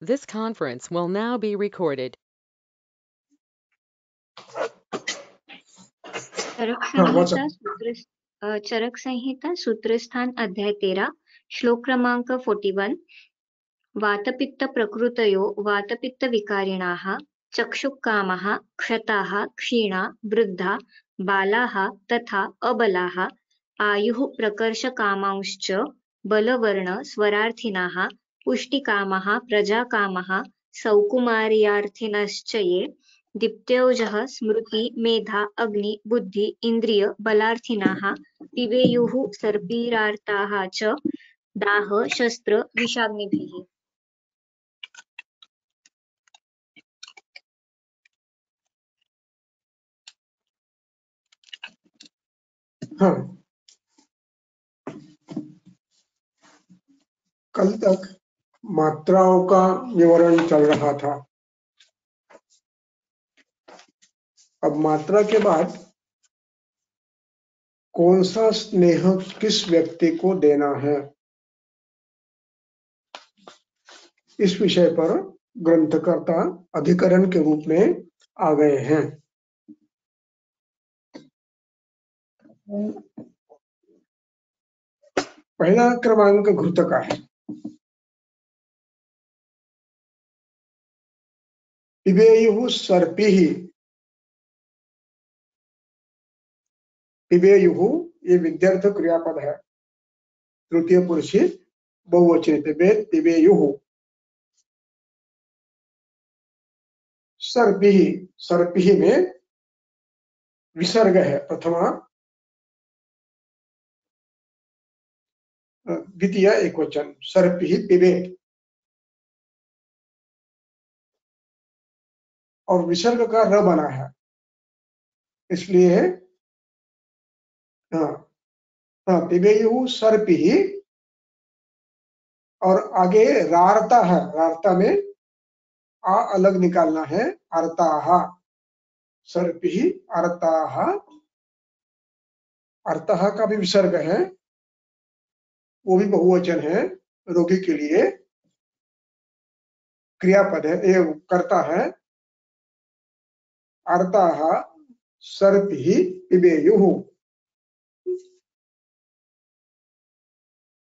This conference will now be recorded. चरक संहिता सूत्रस्थान अध्याय 13 श्लोक क्रमांक 41 वातपित्त प्रकृतयो वातपित्त विकारिणाः चक्षुकामाः क्षताः क्षीणा वृद्धा बालाः तथा अबलाः आयुः प्रकर्षकामांश्च बलवर्ण स्वरार्थिनाः पुष्टिकामाः प्रजाकामाः सौकुमार्यार्थिनश्च ये दीप्त्योजः स्मृति मेधा अग्नि बुद्धि इंद्रिय बलार्थिनाः पिबेयुः सर्पीरार्ताः च दाह शस्त्र विषाग्निभिः। हाँ, कल तक मात्राओं का विवरण चल रहा था। अब मात्रा के बाद कौन सा स्नेह किस व्यक्ति को देना है, इस विषय पर ग्रंथकर्ता अधिकरण के रूप में आ गए हैं। पहला क्रमांक घृत का है। पिबेयुः सर्पिः, पिबेयुः ये विद्यार्थ क्रियापद है, तृतीय पुरुष बहुवचन पिबेत पिबेयुः। सर्पिः, सर्पिः में विसर्ग है, प्रथमा द्वितीय एकवचन सर्पिः पिबेत, और विसर्ग का र बना है, इसलिए पिबेयुः सर्पिः, और आगे रार्ता है, रार्ता में आ अलग निकालना है, अर्ताः, सर्पिः अर्ताः, अर्तः का भी विसर्ग है, वो भी बहुवचन है, रोगी के लिए क्रियापद है, ये करता है। अर्ताः सर्पिः पिबेयुः,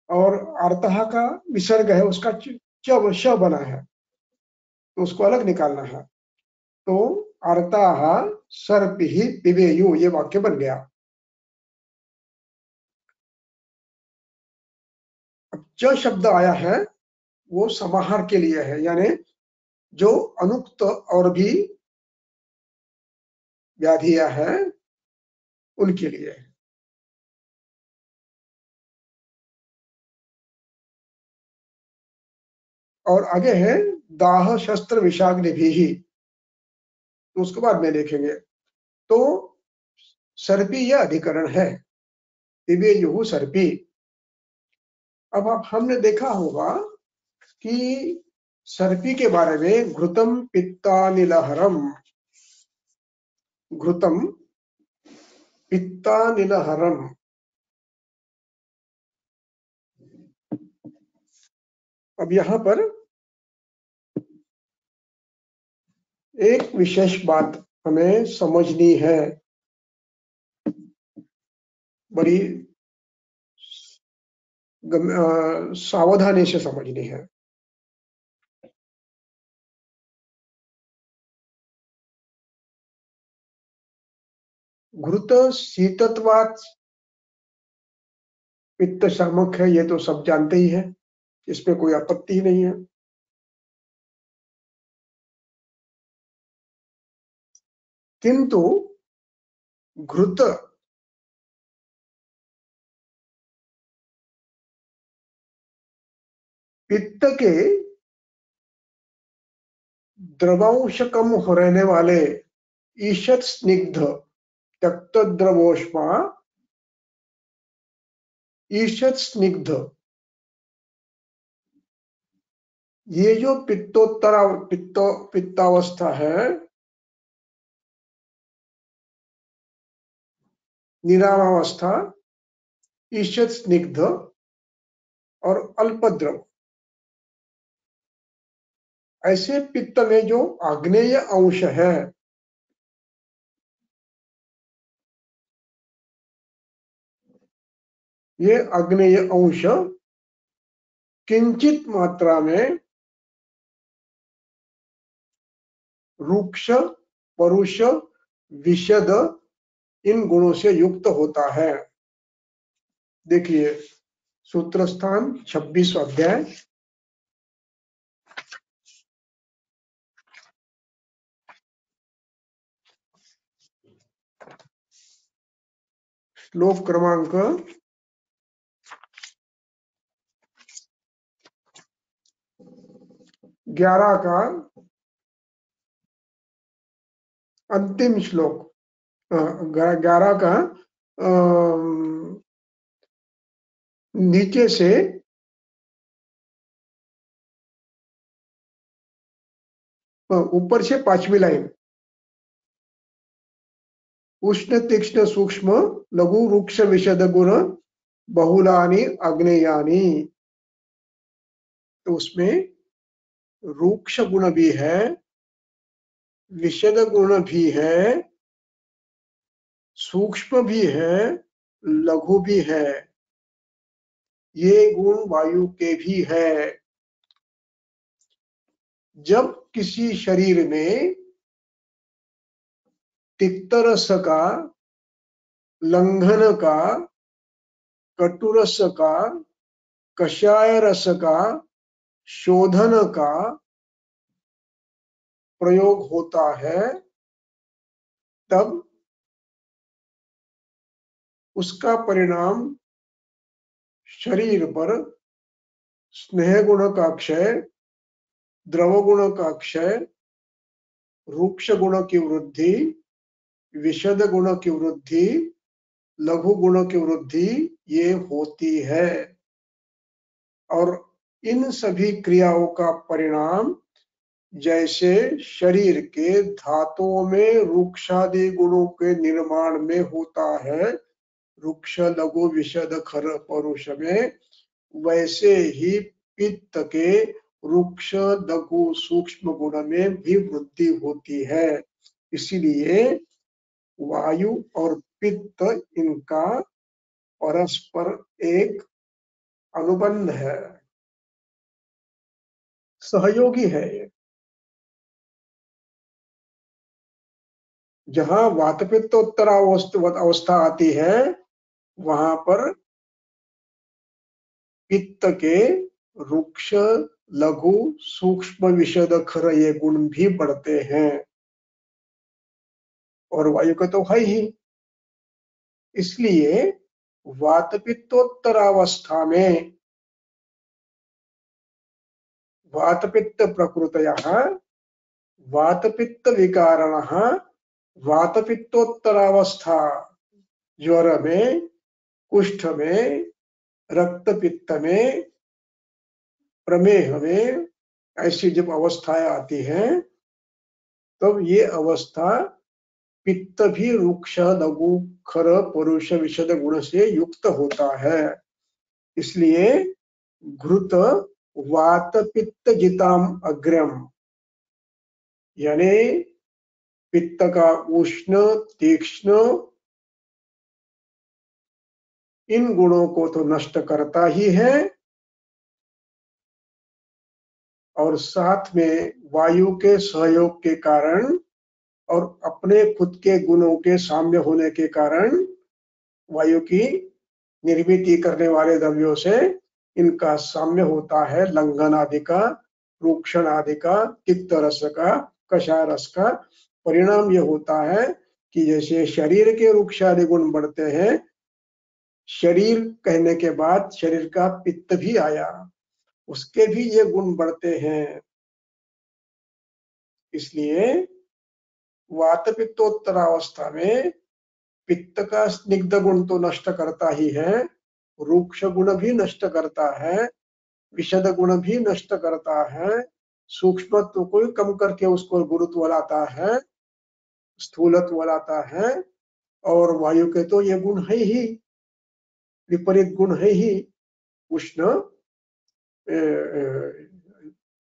और अर्तः का विसर्ग है, उसका च बना है, तो उसको अलग निकालना है, तो अर्ताः सर्पिः पिबेयुः, ये वाक्य बन गया। अब च शब्द आया है वो समाहार के लिए है, यानी जो अनुक्त और भी व्याधियां हैं उनके लिए है। और आगे है दाह शस्त्र विषाग्निभिः, तो उसके बाद में देखेंगे। तो सर्पी यह अधिकरण है, पिबेयुः सर्पी। अब हमने देखा होगा कि सर्पी के बारे में घृतम पित्तानिलहरम, घृतम पित्तानिलहरम, अब यहां पर एक विशेष बात हमें समझनी है, बड़ी सावधानी से समझनी है। घृत शीतत्वात् पित्त शामक है, ये तो सब जानते ही हैं, इसमें कोई आपत्ति ही नहीं है। किंतु घृत पित्त के द्रवांश कम हो रहने वाले ईषत् स्निग्ध त्यक्त द्रवोष्मा, ईषत् स्निग्ध, ये जो पित्तावस्था है, निरामावस्था, ईषत् स्निग्ध और अल्पद्रव, ऐसे पित्त में जो आग्नेय अंश है, ये आग्नेय अंश किंचित मात्रा में रुक्ष, परुष, विशद इन गुणों से युक्त होता है। देखिए सूत्र स्थान 26 अध्याय, श्लोक क्रमांक 11 का अंतिम श्लोक, 11 का नीचे से ऊपर से 5वीं लाइन, उष्ण तीक्ष्ण सूक्ष्म लघु रुक्ष विशद गुण बहुलानि अग्नेयानि, तो उसमें रुक्ष गुण भी है, विशद गुण भी है, सूक्ष्म भी है, लघु भी है। ये गुण वायु के भी है। जब किसी शरीर में तिक्तरस का, लंघन का, कटुरस का, कषाय रस का, शोधन का प्रयोग होता है, तब उसका परिणाम शरीर पर स्नेह गुण का क्षय, द्रव गुण का क्षय, रुक्ष गुण की वृद्धि, विशद गुण की वृद्धि, लघु गुण की वृद्धि ये होती है। और इन सभी क्रियाओं का परिणाम जैसे शरीर के धातुओं में रुक्षादि गुणों के निर्माण में होता है, रुक्ष लघु विशद खर परुष में, वैसे ही पित्त के रुक्ष लघु सूक्ष्म गुण में भी वृद्धि होती है। इसीलिए वायु और पित्त इनका परस्पर एक अनुबंध है, सहयोगी है। जहां वातपित्तोत्तर अवस्था आती है, वहां पर पित्त के रुक्ष लघु सूक्ष्म विशद खर ये गुण भी बढ़ते हैं, और वायु का तो है ही। इसलिए वातपित्तोत्तरावस्था में वातपित्त प्रकृतयः वातपित्त विकारणः वातपित्तोत्तरावस्था, ज्वर में, कुष्ठ में, रक्तपित्त में, प्रमेह में, ऐसी जब अवस्थाएं आती हैं, तब ये अवस्था पित्त भी रुक्ष लघु खर परुष विशद गुण से युक्त होता है। इसलिए घृत वात पित्त जिताम अग्रम, यानी पित्त का उष्ण तीक्ष्ण इन गुणों को तो नष्ट करता ही है, और साथ में वायु के सहयोग के कारण और अपने खुद के गुणों के साम्य होने के कारण वायु की निर्मिति करने वाले द्रव्यों से इनका साम्य होता है, लंघन आदि का, रूक्षण आदि का, तिक्त रस का, कषाय रस का। परिणाम यह होता है कि जैसे शरीर के रुक्ष आदि गुण बढ़ते हैं, शरीर कहने के बाद शरीर का पित्त भी आया, उसके भी ये गुण बढ़ते हैं। इसलिए वातपित्तोत्तरावस्था में पित्त का स्निग्ध गुण तो नष्ट करता ही है, रुक्ष गुण भी नष्ट करता है, विशद गुण भी नष्ट करता है, सूक्ष्मत्व को भी कम करके उसको गुरुत्व लाता है, स्थूलत्व लाता है। और वायु के तो ये गुण है ही, विपरीत गुण है ही, उष्ण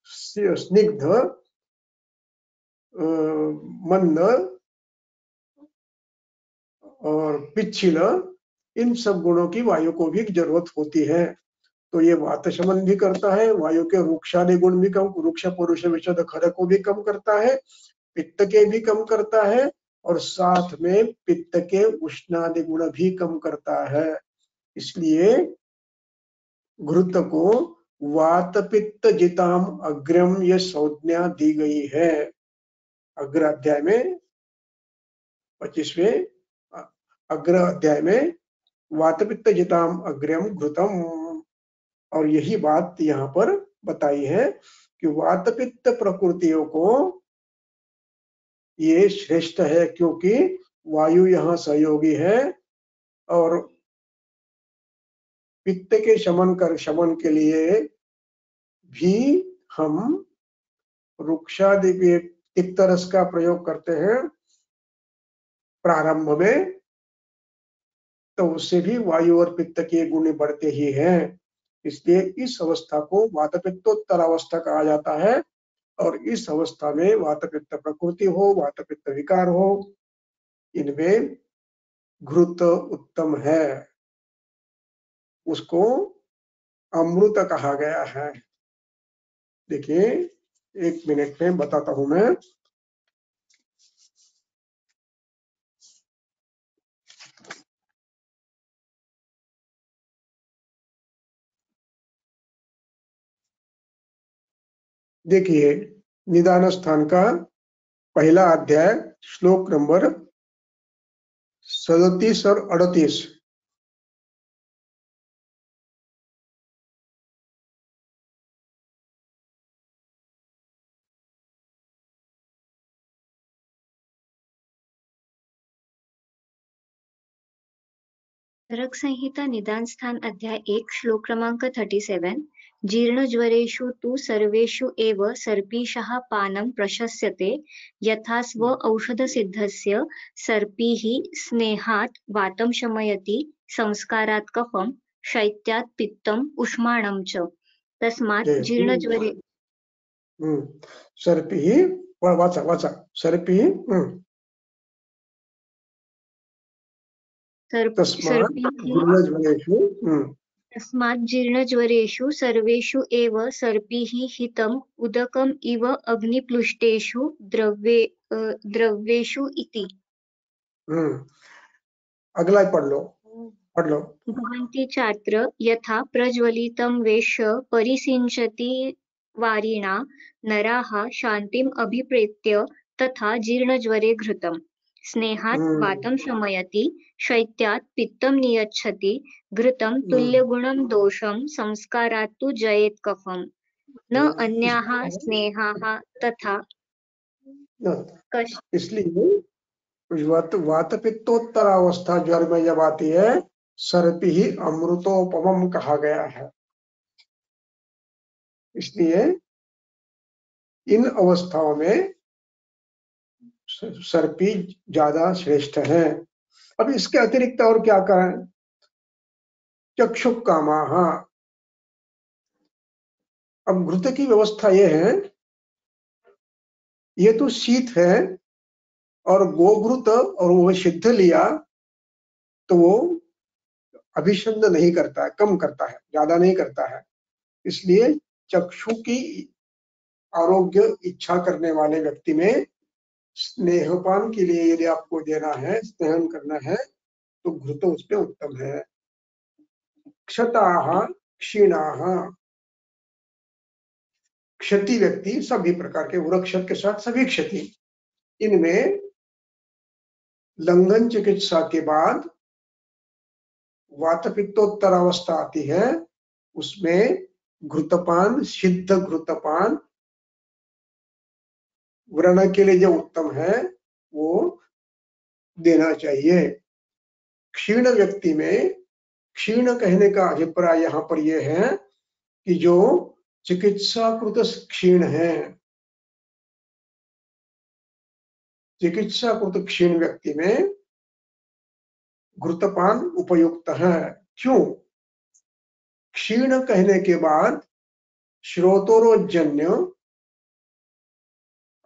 स्निग्ध, मंद और पिच्छिल, इन सब गुणों की वायु को भी जरूरत होती है। तो ये वात शमन भी करता है, वायु के रुक्षादि गुण भी कम, रुक्ष पुरुष विशद खर को भी कम करता है, पित्त के भी कम करता है, और साथ में पित्त के उष्णादि गुण भी कम करता है। इसलिए घृत को वात पित्त जिताम अग्रम ये संज्ञा दी गई है। अग्र अध्याय में 25वें अग्र अध्याय में वात पित्त जिताम अग्रम घृतम, और यही बात यहाँ पर बताई है कि वात पित्त प्रकृतियों को ये श्रेष्ठ है, क्योंकि वायु यहाँ सहयोगी है, और पित्त के शमन के लिए भी हम रुक्षादि के तिक्त रस का प्रयोग करते हैं प्रारंभ में, तो उससे भी वायु और पित्त के गुण बढ़ते ही हैं। इसलिए इस अवस्था को वात पित्तोत्तर अवस्था कहा जाता है, और इस अवस्था में वात पित्त प्रकृति हो, वात पित्त विकार हो, इनमें घृत उत्तम है, उसको अमृत कहा गया है। देखिए 1 मिनट में बताता हूं मैं। देखिए निदान स्थान का पहला अध्याय श्लोक नंबर 37 और 38। चरक संहिता निदान स्थान अध्याय 1 श्लोक क्रमांक 37। जीर्णज्वरेषु तु सर्वेषु एव सर्पीशः पानं प्रशस्यते, यथा स्व औषधसिद्धस्य सर्पीः स्नेहात् वातं शमयति, संस्कारात् कफं, शैत्यात् पित्तम् उष्माणं च। तस्मात् जीर्णज्वरे सर्पीः वाचा सर्पीः तस्मात् जीर्णज्वरेषु सर्वेषु एव सर्पीः हितम् उदकम् इव अग्निप्लुष्टेषु द्रव्येषु इति। अगला पढ़ लो। भवन्ति चात्र यथा प्रज्वलितं वेश्य परिसिञ्चति वारिणा नराः शान्तिम् अभिप्रेत्य, तथा जीर्णज्वरे घृतम् स्नेहात् वातं शमयति, शैत्यात् पित्तं नियच्छति, घृतं तुल्यगुणं दोषं, संस्कारात् तु जयेत् कफम्। न अन्याः स्नेहाः तथा। इसलिए वात पित्तोत्तर अवस्था ज्वर में जब आती है, सर्पी ही अमृतोपमम कहा गया है। इसलिए इन अवस्थाओं में सर्पी ज्यादा श्रेष्ठ है। अब इसके अतिरिक्त और क्या करें? चक्षुः कामाः। अब घृत की व्यवस्था ये है, ये तो शीत है, और गोघृत और वो सिद्ध लिया तो वो अभिषंद नहीं करता है, कम करता है, ज्यादा नहीं करता है। इसलिए चक्षु की आरोग्य इच्छा करने वाले व्यक्ति में स्नेहपान के लिए यदि आपको देना है, स्नेहन करना है, तो घृत उसमें उत्तम है। क्षताः क्षीणाः, क्षति व्यक्ति सभी प्रकार के वृक्षक के साथ सभी क्षति, इनमें लंघन चिकित्सा के बाद वात पित्तोत्तर अवस्था आती है, उसमें घृतपान, सिद्ध घृतपान व्रण के लिए जो उत्तम है वो देना चाहिए। क्षीण व्यक्ति में, क्षीण कहने का अभिप्राय यहाँ पर यह है कि जो चिकित्साकृत क्षीण है, चिकित्साकृत क्षीण व्यक्ति में घृतपान उपयुक्त है। क्यों? क्षीण कहने के बाद श्रोतोरोजन्य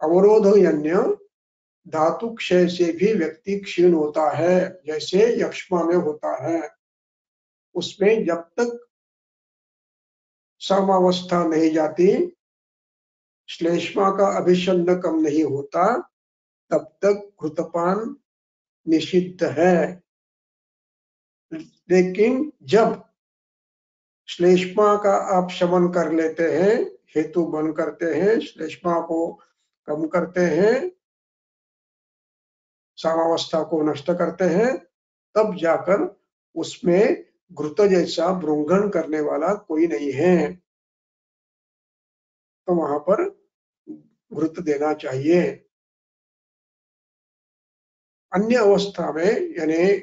अवरोधजन्य धातु क्षय से भी व्यक्ति क्षीण होता है, जैसे यक्ष्मा में होता है। उसमें जब तक समावस्था नहीं जाती, श्लेष्मा का अभिषंद कम नहीं होता, तब तक घृतपान निषिद्ध है। लेकिन जब श्लेष्मा का आप शमन कर लेते हैं, हेतु बन करते हैं, श्लेष्मा को कम करते हैं, सामावस्था को नष्ट करते हैं, तब जाकर उसमें घृत जैसा भृंगण करने वाला कोई नहीं है, तो वहां पर घृत देना चाहिए। अन्य अवस्था में यानी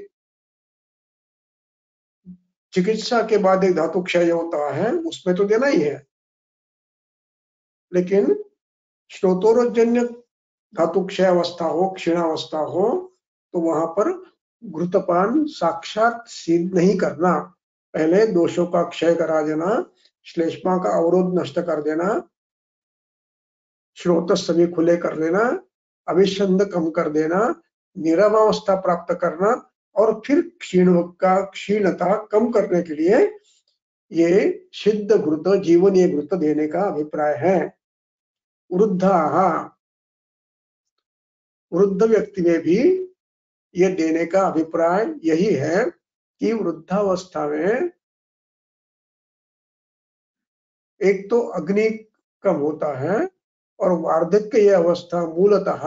चिकित्सा के बाद एक धातु क्षय होता है, उसमें तो देना ही है। लेकिन श्रोतोरजन्य धातु क्षय अवस्था हो, क्षीणावस्था हो, तो वहां पर घृतपान साक्षात सिद्ध नहीं करना। पहले दोषों का क्षय करा देना, श्लेष्मा का अवरोध नष्ट कर देना, श्रोत सभी खुले कर लेना, अभिषंद कम कर देना, निरवावस्था प्राप्त करना, और फिर क्षीणता कम करने के लिए ये सिद्ध घृत, जीवनीय घृत देने का अभिप्राय है। वृद्ध व्यक्ति में भी ये देने का अभिप्राय यही है कि वृद्धावस्था में एक तो अग्नि कम होता है और वार्धक्य यह अवस्था मूलतः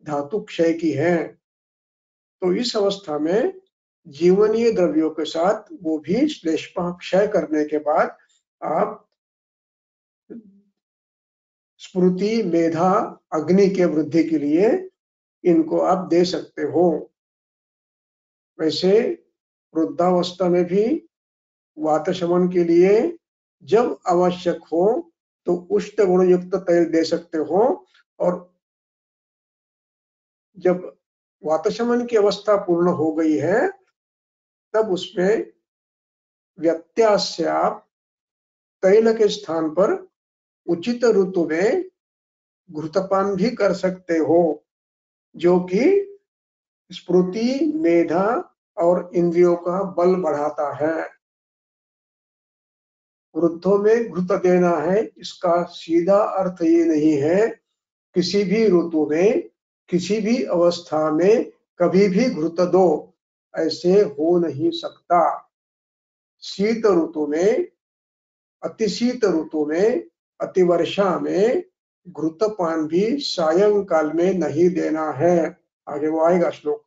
धातु क्षय की है। तो इस अवस्था में जीवनीय द्रव्यों के साथ वो भी श्लेष्मा क्षय करने के बाद आप स्मृति, मेधा, अग्नि के वृद्धि के लिए इनको आप दे सकते हो। वैसे वृद्धावस्था में भी वात शमन के लिए जब आवश्यक हो तो उष्ण गुण युक्त तेल दे सकते हो, और जब वात शमन की अवस्था पूर्ण हो गई है तब उसमें व्यत्यास से आप तैल के स्थान पर उचित ऋतु में घृतपान भी कर सकते हो, जो कि स्मृति, मेधा और इंद्रियों का बल बढ़ाता है। वृद्धों में घृत देना है, इसका सीधा अर्थ ये नहीं है किसी भी ऋतु में, किसी भी अवस्था में कभी भी घृत दो, ऐसे हो नहीं सकता। शीत ऋतु में, अतिशीत ऋतु में, अतिवर्षा में घृतपान भी सायंकाल में नहीं देना है। आगे वो आएगा श्लोक।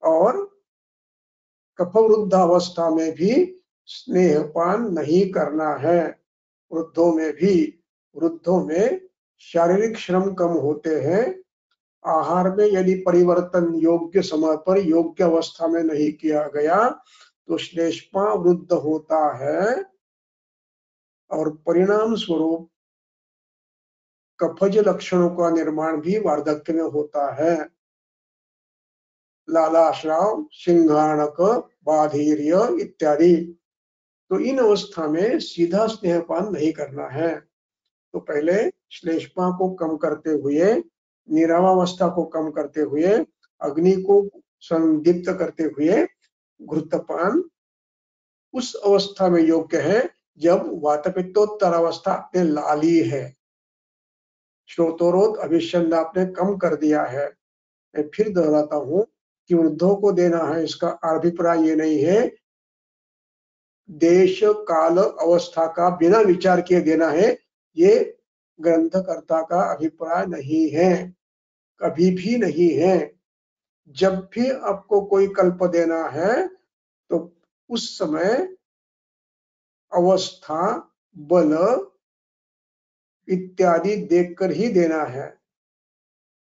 और कफवृद्धावस्था में भी स्नेहपान नहीं करना है। वृद्धों में भी, वृद्धों में शारीरिक श्रम कम होते हैं, आहार में यदि परिवर्तन योग्य समय पर योग्य अवस्था में नहीं किया गया तो श्लेष्मा वृद्ध होता है और परिणाम स्वरूप कफज लक्षणों का निर्माण भी वार्धक्य में होता है। लालाश्राव, सिंघाणक, बाधीर्य इत्यादि। तो इन अवस्था में सीधा स्नेहपान नहीं करना है। तो पहले श्लेष्मा को कम करते हुए, निरावावस्था को कम करते हुए, अग्नि को संदीप्त करते हुए घृतपान उस अवस्था में योग्य है जब वातपित्तोत्तर अवस्था आपने ला ली है, श्रोतोरोध अभिषंद आपने कम कर दिया है। मैं फिर दोहराता हूं कि वृद्धों को देना है, इसका अभिप्राय ये नहीं है देश काल अवस्था का बिना विचार किए देना है, ये ग्रंथकर्ता का अभिप्राय नहीं है, कभी भी नहीं है। जब भी आपको कोई कल्प देना है तो उस समय अवस्था, बल इत्यादि देखकर ही देना है।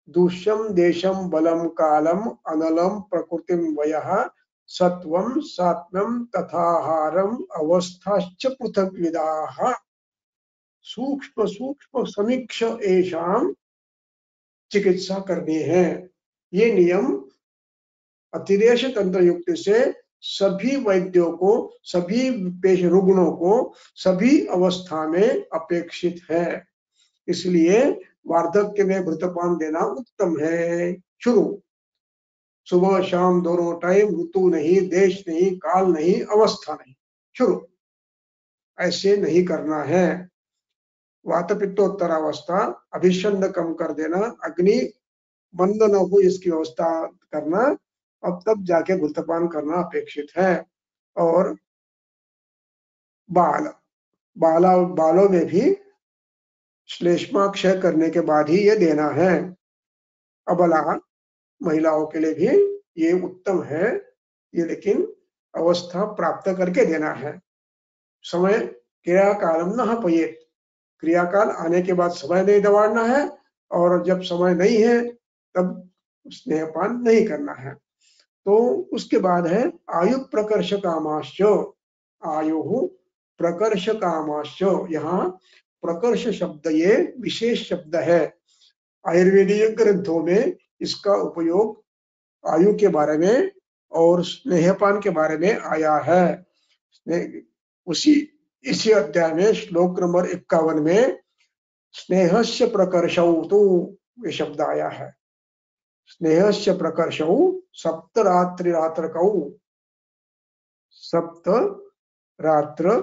दूष्यम देशम बलम कालम अनलम प्रकृतिम वयः सत्वम सात्म्यम तथाहारम अवस्थाश्च पृथक विदाः सूक्ष्म सूक्ष्म समीक्ष एषाम चिकित्सा करनी है। ये नियम अतिरेश तंत्र युक्ति से सभी वैद्यों को, सभी रुग्णों को, सभी अवस्था में अपेक्षित है। इसलिए वार्धक्य में घृतपान देना उत्तम है। शुरू। सुबह शाम दोनों टाइम, ऋतु नहीं, देश नहीं, काल नहीं, अवस्था नहीं। शुरू। ऐसे नहीं करना है। वात पित्तोत्तरावस्था, अभिषण कम कर देना, अग्नि मंद न हो इसकी व्यवस्था करना, अब तब जाके घृतपान करना अपेक्षित है। और बालों में भी श्लेष्मा क्षय करने के बाद ही ये देना है। अबला महिलाओं के लिए भी ये उत्तम है, ये लेकिन अवस्था प्राप्त करके देना है। समय क्रियाकालम न पयेत, क्रियाकाल आने के बाद समय नहीं दबाड़ना है, और जब समय नहीं है तब स्नेहपान नहीं करना है। तो उसके बाद है आयु प्रकर्ष कामाश्च। आयु प्रकर्ष कामाश्च, यहाँ प्रकर्ष शब्द ये विशेष शब्द है। आयुर्वेदीय ग्रंथों में इसका उपयोग आयु के बारे में और स्नेहपान के बारे में आया है। इसी अध्याय में श्लोक नंबर 51 में स्नेहस्य प्रकर्षौ तो ये शब्द आया है। स्नेहस्य प्रकर्षौ सप्त रात्रिरात्रकौ, सप्त रात्र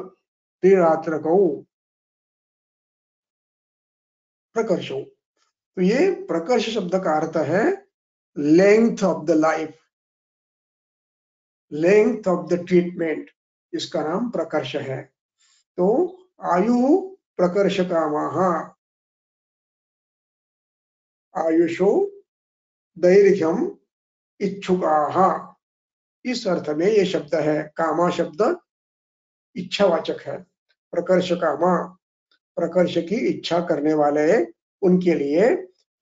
त्रिरात्रकौ प्रकर्षौ। तो ये प्रकर्ष शब्द का अर्थ है length of the life, length of the treatment, इसका नाम प्रकर्ष है। तो आयु प्रकर्ष कामाः, आयुषो दैर्घ्यम इच्छुकाः, इस अर्थ में ये शब्द है। कामा शब्द इच्छावाचक है। प्रकर्ष कामा, प्रकर्ष की इच्छा करने वाले, उनके लिए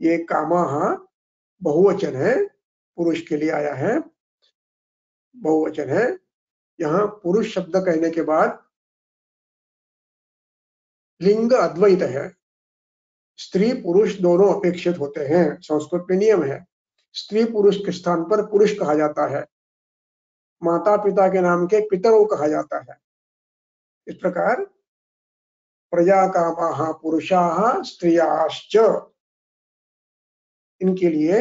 ये कामाः बहुवचन है, पुरुष के लिए आया है, बहुवचन है। यहाँ पुरुष शब्द कहने के बाद लिंग अद्वैत है, स्त्री पुरुष दोनों अपेक्षित होते हैं। संस्कृत में नियम है, स्त्री पुरुष के स्थान पर पुरुष कहा जाता है, माता पिता के नाम के पितरों कहा जाता है। इस प्रकार प्रजा कामाः पुरुषाः स्त्रियाश्च, इनके लिए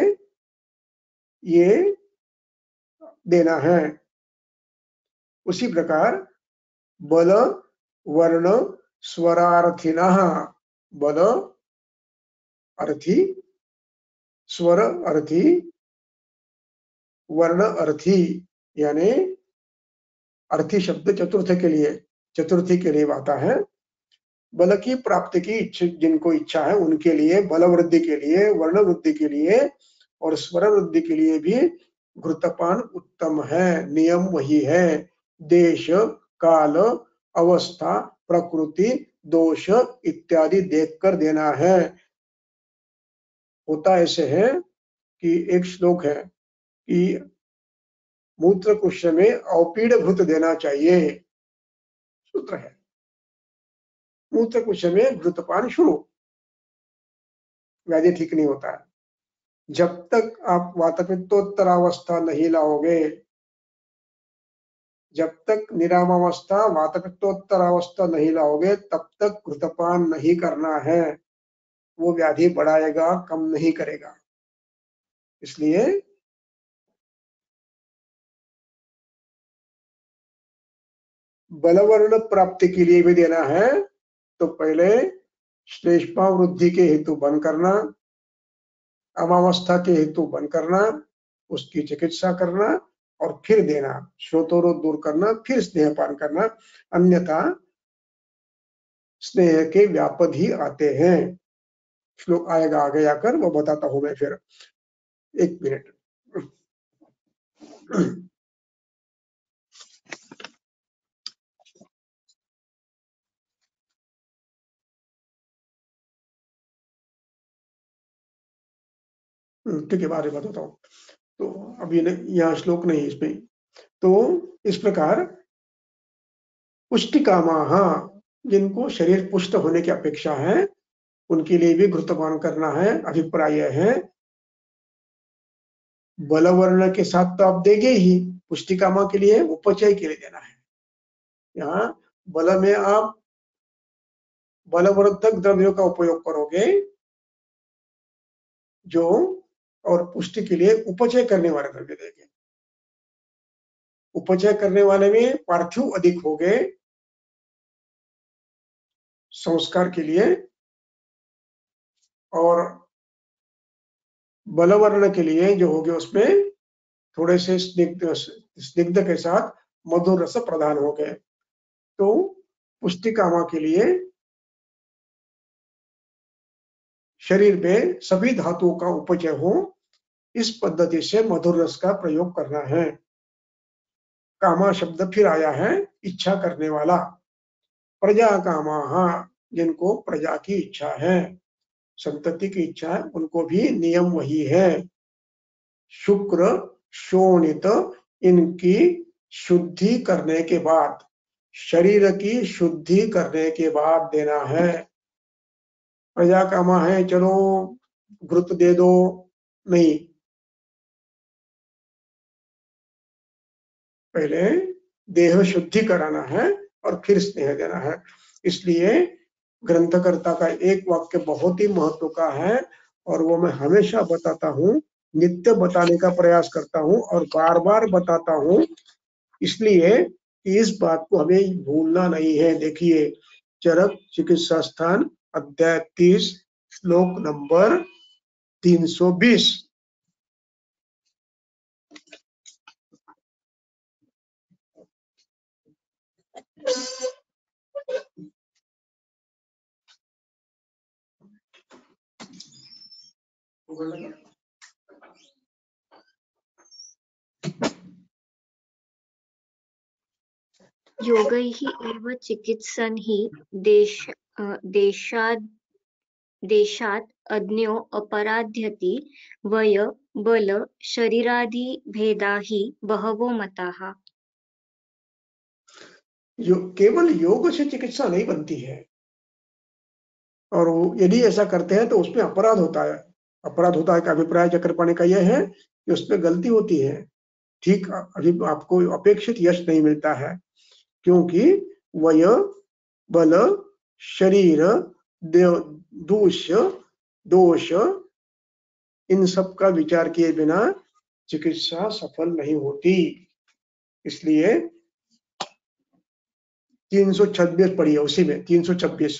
ये देना है। उसी प्रकार बल वर्ण स्वरार्थिनः, बल अर्थी, स्वर अर्थी, वर्ण अर्थी, यानी अर्थी शब्द चतुर्थी के लिए आता है। बल की प्राप्ति की जिनको इच्छा है उनके लिए, बल वृद्धि के लिए, वर्ण वृद्धि के लिए और स्वर वृद्धि के लिए भी घृतपान उत्तम है। नियम वही है, देश काल अवस्था प्रकृति दोष इत्यादि देखकर देना है। होता ऐसे है कि एक श्लोक है कि मूत्र कुश में अवपीड़ घृत देना चाहिए, सूत्र है। मूत्र कुश में घृतपान शुरू, व्याधि ठीक नहीं होता है। जब तक आप वातपित्तोत्तरावस्था नहीं लाओगे, जब तक निरामावस्था वातपित्तोत्तरावस्था नहीं लाओगे, तब तक घृतपान नहीं करना है। वो व्याधि बढ़ाएगा, कम नहीं करेगा। इसलिए बलवर्ण प्राप्ति के लिए भी देना है तो पहले श्लेष्मा वृद्धि के हेतु बंद करना, अमावस्था के हेतु बंद करना, उसकी चिकित्सा करना और फिर देना, श्रोतोरोध दूर करना, फिर स्नेहपान करना, अन्यथा स्नेह के व्यापद ही आते हैं। श्लोक आएगा आगे आकर, वो बताता हूं मैं फिर। एक मिनट। ठीक है, बाद में बताता हूँ। तो अभी यहाँ श्लोक नहीं इसमें। तो इस प्रकार पुष्टिकामाः, जिनको शरीर पुष्ट होने की अपेक्षा है उनके लिए भी घृतपान करना है। अभिप्राय है बलवर्ण के साथ तो आप देंगे ही, पुष्टिकामा के लिए उपचय के लिए देना है। यहाँ बल में आप बलवर्धक द्रव्यों का उपयोग करोगे जो, और पुष्टि के लिए उपचय करने वाले द्रव्य देंगे। उपचय करने वाले में पार्थिव अधिक हो गए संस्कार के लिए, और बलवर्ण के लिए जो हो गए उसमें थोड़े से स्निग्ध के साथ मधुर रस प्रदान हो गए। तो पुष्टिकामा के लिए शरीर में सभी धातुओं का उपचय हो, इस पद्धति से मधुर रस का प्रयोग करना है। कामा शब्द फिर आया है इच्छा करने वाला। प्रजा कामा, जिनको प्रजा की इच्छा है, संतति की इच्छा है, उनको भी नियम वही है। शुक्र शोणित इनकी शुद्धि करने के बाद, शरीर की शुद्धि करने के बाद देना है। प्रजा कामा है, चलो घृत दे दो, नहीं, पहले देह शुद्धि कराना है और फिर स्नेह देना है। इसलिए ग्रंथकर्ता का एक वाक्य बहुत ही महत्व का है, और वो मैं हमेशा बताता हूँ, नित्य बताने का प्रयास करता हूँ और बार बार बताता हूँ, इसलिए कि इस बात को हमें भूलना नहीं है। देखिए, चरक चिकित्सा स्थान अध्याय 30 श्लोक नंबर 320। योगैः एव चिकित्सन् हि देशात् अज्ञो अपराध्यति वय बल शरीरादिभेदा हि बहवो मताः। केवल योग से चिकित्सा नहीं बनती है, और यदि ऐसा करते हैं तो उसमें अपराध होता है। अपराध होता है का अभिप्राय चक्रपाणी का यह है कि उसमें गलती होती है। ठीक अभी आपको अपेक्षित यश नहीं मिलता है, क्योंकि वय बल शरीर दोष इन सब का विचार किए बिना चिकित्सा सफल नहीं होती। इसलिए 326 पढ़िए, उसी में 326।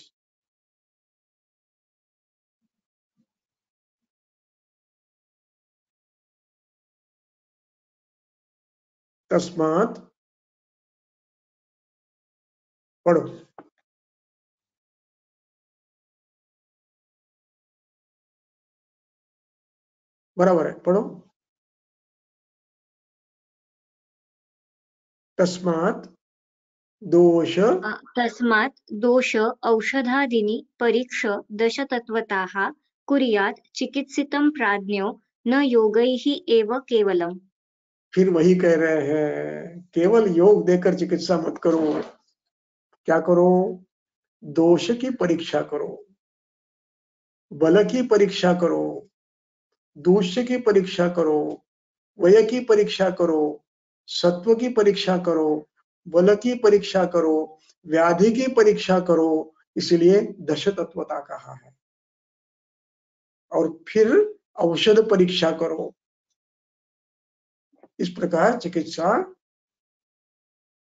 तस्मात् पढ़ो, बराबर है, पढ़ो। तस्मात् दोष औषधादीनि परीक्ष्य दशतत्त्वताः कुर्यात् चिकित्सितं प्राज्ञो न योगैः एव केवलम्। फिर वही कह रहे हैं, केवल योग देकर चिकित्सा मत करो। क्या करो? दोष की परीक्षा करो, बल की परीक्षा करो, दूष्य की परीक्षा करो, वय की परीक्षा करो, सत्व की परीक्षा करो, बल की परीक्षा करो, व्याधि की परीक्षा करो। इसलिए दश तत्वता कहा है। और फिर औषध परीक्षा करो। इस प्रकार चिकित्सा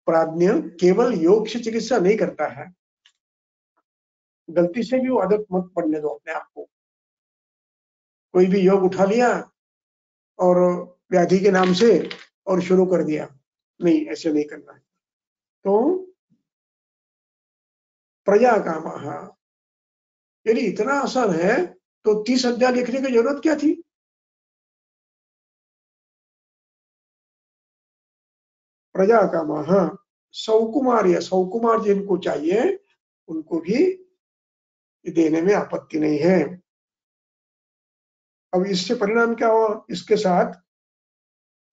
प्राज्ञ केवल योग से चिकित्सा नहीं करता है। गलती से भी वो आदत मत पड़ने दो अपने आप को। कोई भी योग उठा लिया और व्याधि के नाम से और शुरू कर दिया, नहीं, ऐसे नहीं करना है। तो प्रजा काम, यदि इतना आसान है तो 30 अध्याय लिखने की जरूरत क्या थी? प्रजा काम, सौकुमार जिनको चाहिए उनको भी देने में आपत्ति नहीं है। अब इससे परिणाम क्या हुआ? इसके साथ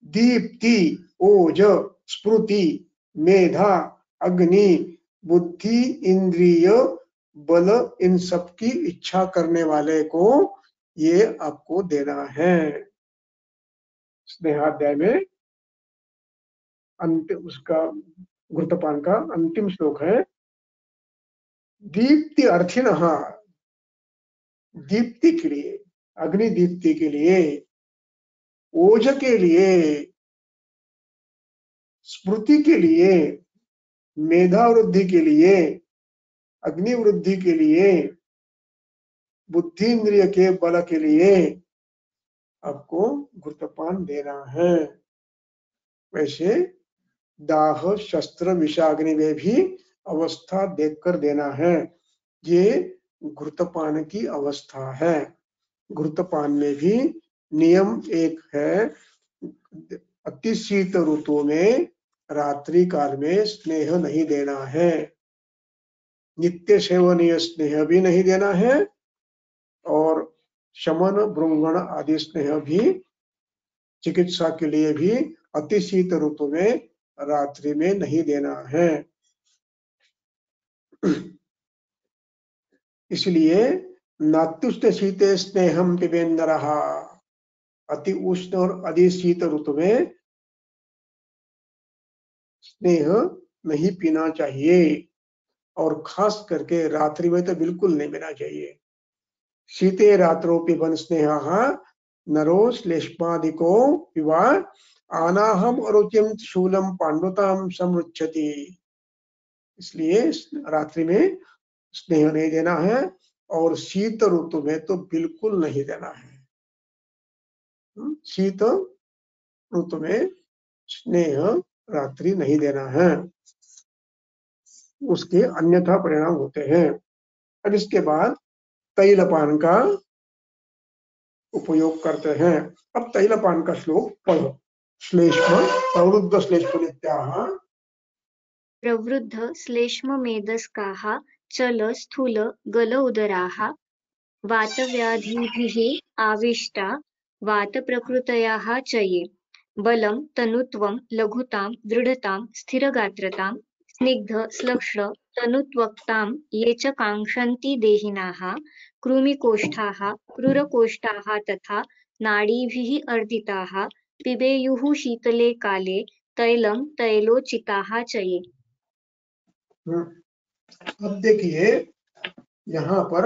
दीप्ति, ओज, स्फूर्ति, मेधा, अग्नि, बुद्धि, इंद्रिय, बल, इन सब की इच्छा करने वाले को ये आपको देना है। स्नेहाध्याय में अंतिम उसका घृतपान का अंतिम श्लोक है, दीप्ति अर्थिनः, दीप्ति के लिए, अग्नि दीप्ति के लिए, ओज के लिए, स्मृति के लिए, मेधा वृद्धि के लिए, अग्नि वृद्धि के लिए, बुद्धि इंद्रिय के बल के लिए आपको घृतपान देना है। वैसे दाह शस्त्र विषाग्नि में भी अवस्था देखकर देना है। ये घृतपान की अवस्था है। घृतपान में भी नियम एक है, अति शीत ऋतु में रात्रि काल में स्नेह नहीं देना है, नित्य सेवनीय स्नेह भी नहीं देना है, और शमन भृंगण आदि स्नेह भी चिकित्सा के लिए भी अति शीत ऋतु में रात्रि में नहीं देना है। इसलिए नात्युष्ण शीते स्नेहम पिबेन्द्रः, अति उष्ण और अति शीत ऋतु में स्नेह नहीं पीना चाहिए, और खास करके रात्रि में तो बिल्कुल नहीं पीना चाहिए। शीते रात्रो पिबन स्नेहः नरो श्लेष्मादिको पिबा आनाहम अरुचिम शूलम पांडुताम समृच्छति। इसलिए रात्रि में स्नेह नहीं देना है, और शीत ऋतु में तो बिल्कुल नहीं देना है। शीत ऋतु में स्नेह रात्रि नहीं देना है, उसके अन्यथा परिणाम होते हैं। अब इसके बाद तैलपान का उपयोग करते हैं। अब तैलपान का श्लोक पढ़ो। श्लेष्म प्रवृद्ध श्लेष्मनित्याः प्रवृद्ध श्लेष्ममेधस्काः चल स्थूल गल उदराः वातव्याधिभिः आविष्टा वातप्रकृतयाः च ये बलं तनुत्वं लघुतां दृढतां स्थिरगात्रतां स्निग्ध श्लक्ष्ण तनुत्वक्तां ये च काङ्क्षन्ति देहिनाः कृमिकोष्ठाः क्रूरकोष्ठाः तथा नाडीभिः अर्दिताः पिबेयुः शीतले काले तैलं तैलोचिताः च ये। अब देखिए यहाँ पर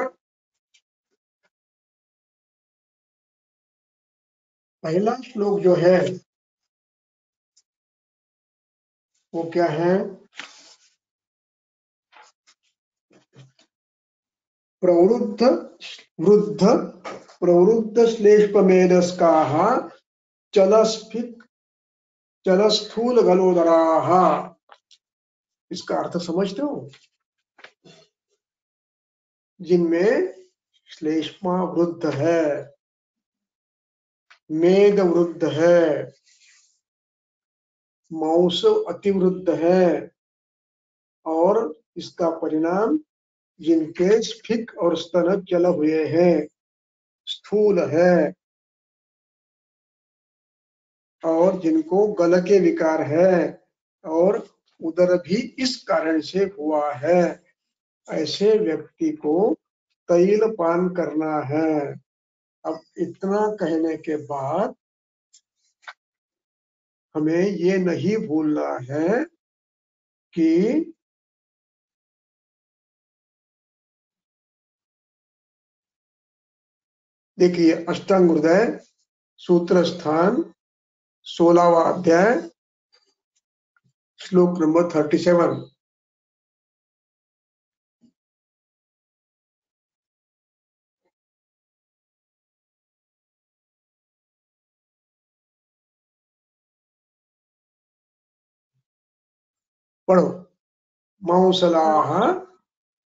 पहला श्लोक जो है वो क्या है? प्रवृद्ध वृद्ध प्रवृद्ध श्लेष्ममेधस्काः चलस्थूल गलोदराः। इसका अर्थ समझते हो? जिनमें श्लेष्मा वृद्ध है, मेध वृद्ध है, मांस अतिवृद्ध है, और इसका परिणाम जिनके स्फिक और स्तन जल हुए हैं, स्थूल है, और जिनको गल के विकार है, और उदर भी इस कारण से हुआ है, ऐसे व्यक्ति को तैल पान करना है। अब इतना कहने के बाद हमें ये नहीं भूलना है कि देखिए अष्टांग हृदय सूत्र स्थान 16वां अध्याय श्लोक नंबर 37। पढ़ो। मांसलाः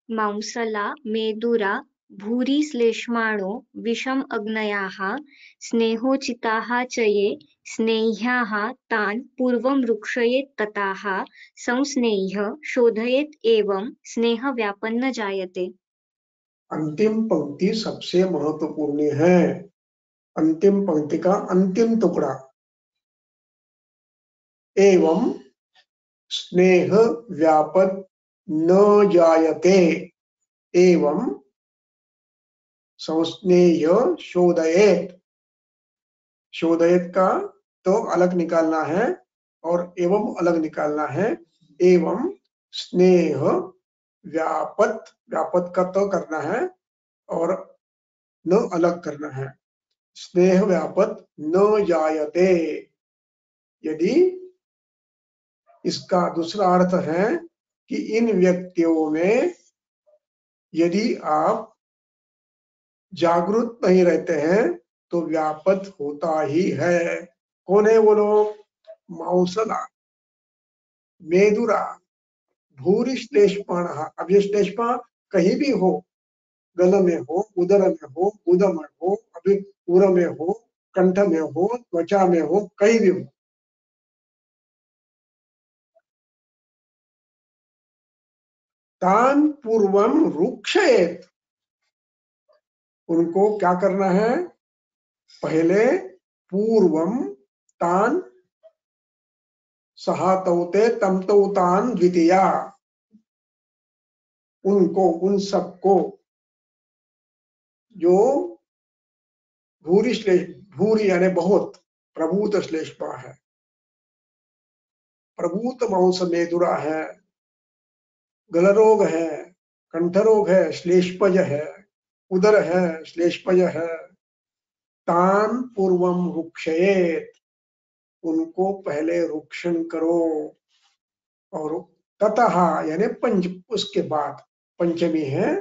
मांसला मेदुरा भूरि श्लेष्माणो विषम अग्नयाः स्नेहोचिताः च ये स्नेह्याः तान् पूर्वं रुक्षयेत् तताः संस्नेह्य शोधयेत् एवं स्नेह व्यापन्न जायते। अंतिम पंक्ति सबसे महत्वपूर्ण है। अंतिम पंक्ति का अंतिम टुकड़ा, एवं स्नेह व्यापन न जायते, एवं संस्नेह शोधयेत। शोधयेत का तो अलग निकालना है और एवं अलग निकालना है। एवं स्नेह व्यापत, व्यापत का तो करना है और न अलग करना है। स्नेह व्यापत न जायते, यदि इसका दूसरा अर्थ है कि इन व्यक्तियों में यदि आप जागरूक नहीं रहते हैं तो व्यापत होता ही है। कौन है वो लोग? मौसला, मेदुरा, भूरि श्लेष्माण। अब ये श्लेष्मा कहीं भी हो, गल में हो, उदर में हो, उद में हो, अभी उर में हो, कंठ में हो, त्वचा में हो, कहीं भी हो, तान पूर्वम रुक्षयेत, उनको क्या करना है? पहले पूर्वम तान सहातौते तमतौतान द्वितीया, उनको, उन सबको जो भूरि श्लेष, भूरि यानी बहुत, प्रभूत श्लेष्मा है, प्रभूत मांस मेदुरा है, गल रोग है, कंठ रोग है, श्लेष्पज है, उदर है, श्लेष्पज है, तान पूर्वम रुक्षयेत, उनको पहले रुक्षण करो। और ततः यानी पंच, उसके बाद, पंचमी है,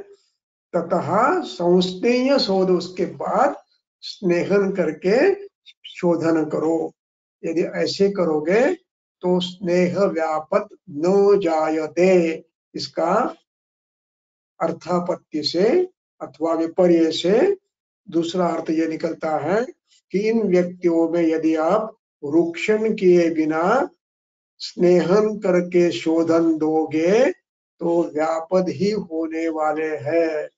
ततः संस्नेय शोध, उसके बाद स्नेहन करके शोधन करो। यदि ऐसे करोगे तो स्नेह व्यापत न जायते, इसका अर्थापत्ति से अथवा विपर्य से दूसरा अर्थ यह निकलता है कि इन व्यक्तियों में यदि आप रुक्षण किए बिना स्नेहन करके शोधन दोगे तो व्यापद ही होने वाले हैं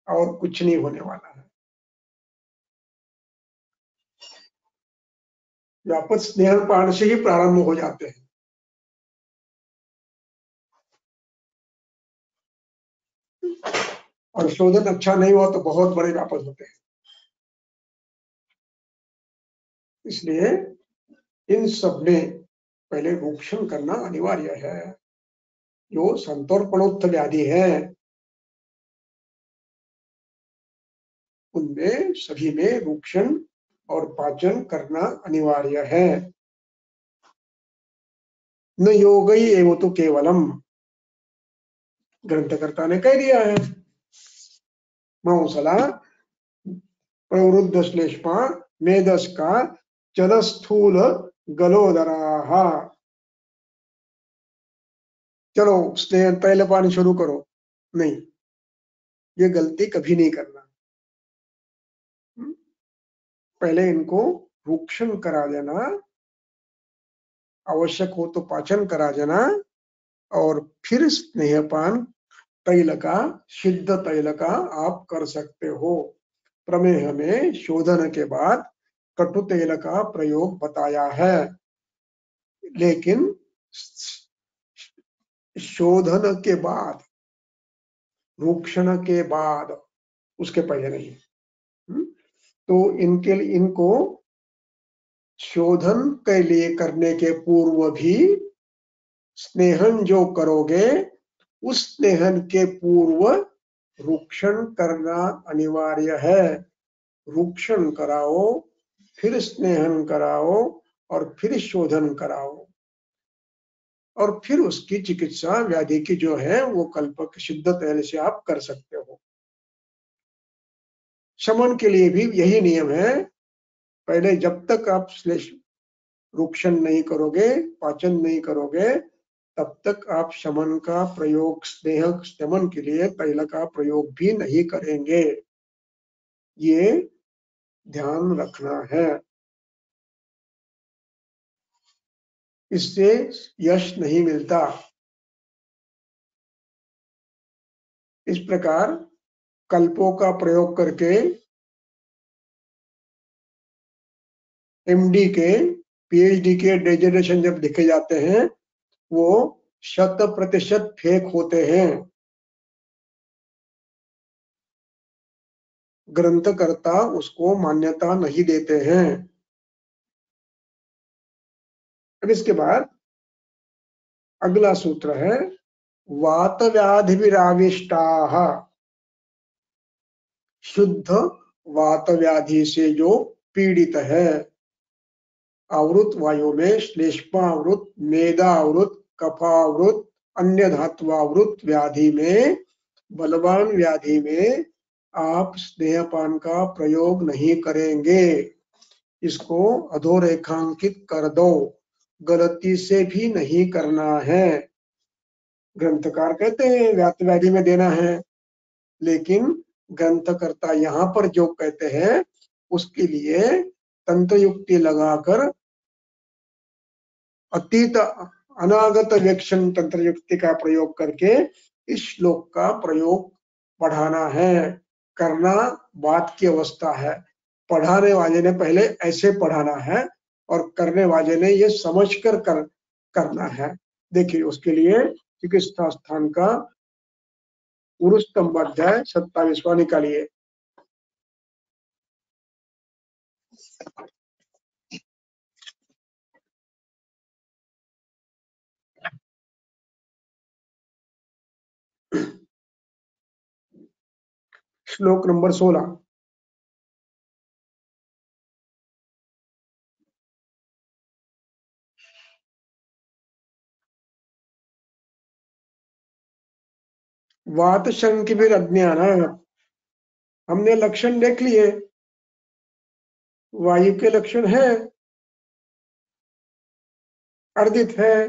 और कुछ नहीं होने वाला है। व्यापद स्नेहन पान से ही प्रारंभ हो जाते हैं। और शोधन अच्छा नहीं हुआ तो बहुत बड़े व्यापद होते हैं। इसलिए इन सब में पहले रुक्षण करना अनिवार्य है। जो संतर्पणोत्थ व्याधि है उनमें सभी में रुक्षण और पाचन करना अनिवार्य है। न योगई एवं तो केवलम, ग्रंथकर्ता ने कह दिया है, मौसला प्रवृद्ध श्लेष्मा मेदस का चलस्थूल गलोदरा। चलो स्नेह पहले पानी शुरू करो, नहीं, ये गलती कभी नहीं करना। पहले इनको रुक्षण करा देना, आवश्यक हो तो पाचन करा देना, और फिर स्नेहपान तैल का, सिद्ध तैल का आप कर सकते हो। प्रमेह में शोधन के बाद कटु तेल का प्रयोग बताया है, लेकिन शोधन के बाद, रुक्षण के बाद, उसके पहले नहीं। तो इनको शोधन के लिए करने के पूर्व भी स्नेहन जो करोगे उस स्नेहन के पूर्व रुक्षण करना अनिवार्य है। रुक्षण कराओ, फिर स्नेहन कराओ और फिर शोधन कराओ, और फिर उसकी चिकित्सा व्याधि की जो है वो कल्पक सिद्ध तैल से आप कर सकते हो। शमन के लिए भी यही नियम है। पहले जब तक आप रुक्षण नहीं करोगे, पाचन नहीं करोगे, तब तक आप शमन का प्रयोग, स्नेह शमन के लिए तैल का प्रयोग भी नहीं करेंगे। ये ध्यान रखना है, इससे यश नहीं मिलता। इस प्रकार कल्पों का प्रयोग करके एमडी के, पीएचडी के डेजिग्नेशन जब लिखे जाते हैं वो 100% फेक होते हैं। ग्रंथकर्ता उसको मान्यता नहीं देते हैं। अब इसके बाद अगला सूत्र है वात व्याधि विराविष्टाः, शुद्ध वात व्याधि से जो पीड़ित है, आवृत वायु में श्लेष्मावृत, मेदावृत, कफावृत, अन्य धात्वावृत व्याधि में, बलवान व्याधि में आप स्नेहपान का प्रयोग नहीं करेंगे। इसको अधोरेखांकित कर दो, गलती से भी नहीं करना है। ग्रंथकार कहते हैं व्यात व्याधि में देना है, लेकिन ग्रंथकर्ता यहाँ पर जो कहते हैं उसके लिए तंत्र युक्ति लगाकर अतीत अनागत वेक्षण तंत्र युक्ति का प्रयोग करके इस श्लोक का प्रयोग पढ़ाना है। करना बात की अवस्था है, पढ़ाने वाले ने पहले ऐसे पढ़ाना है और करने वाले ने ये समझकर करना है। देखिए उसके लिए चिकित्सा स्थान का उरुस्तंभ अध्याय 27वां निकालिए। श्लोक नंबर 16। वात शंकिभिर अज्ञान, हमने लक्षण देख लिए। वायु के लक्षण है, अर्दित है,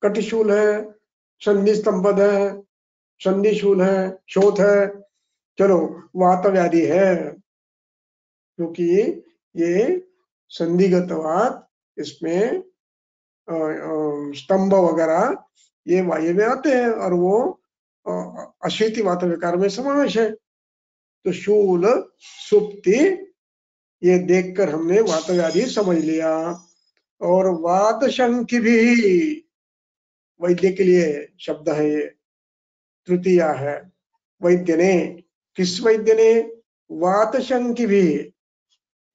कटिशूल है, संधि स्तंभद है, संधिशूल है, शोथ है। चलो वात व्याधि है, क्योंकि ये संधिगत वात, इसमें स्तंभ वगैरह ये वायु में आते हैं और वो अशीति वात विकार में समावेश है। तो शूल सुप्ति ये देखकर हमने वात व्याधि समझ लिया। और वात शंक भी वैद्य के लिए शब्द है, ये तृतीया है। वैद्य ने, किस वैद्य ने? वात शंक भी,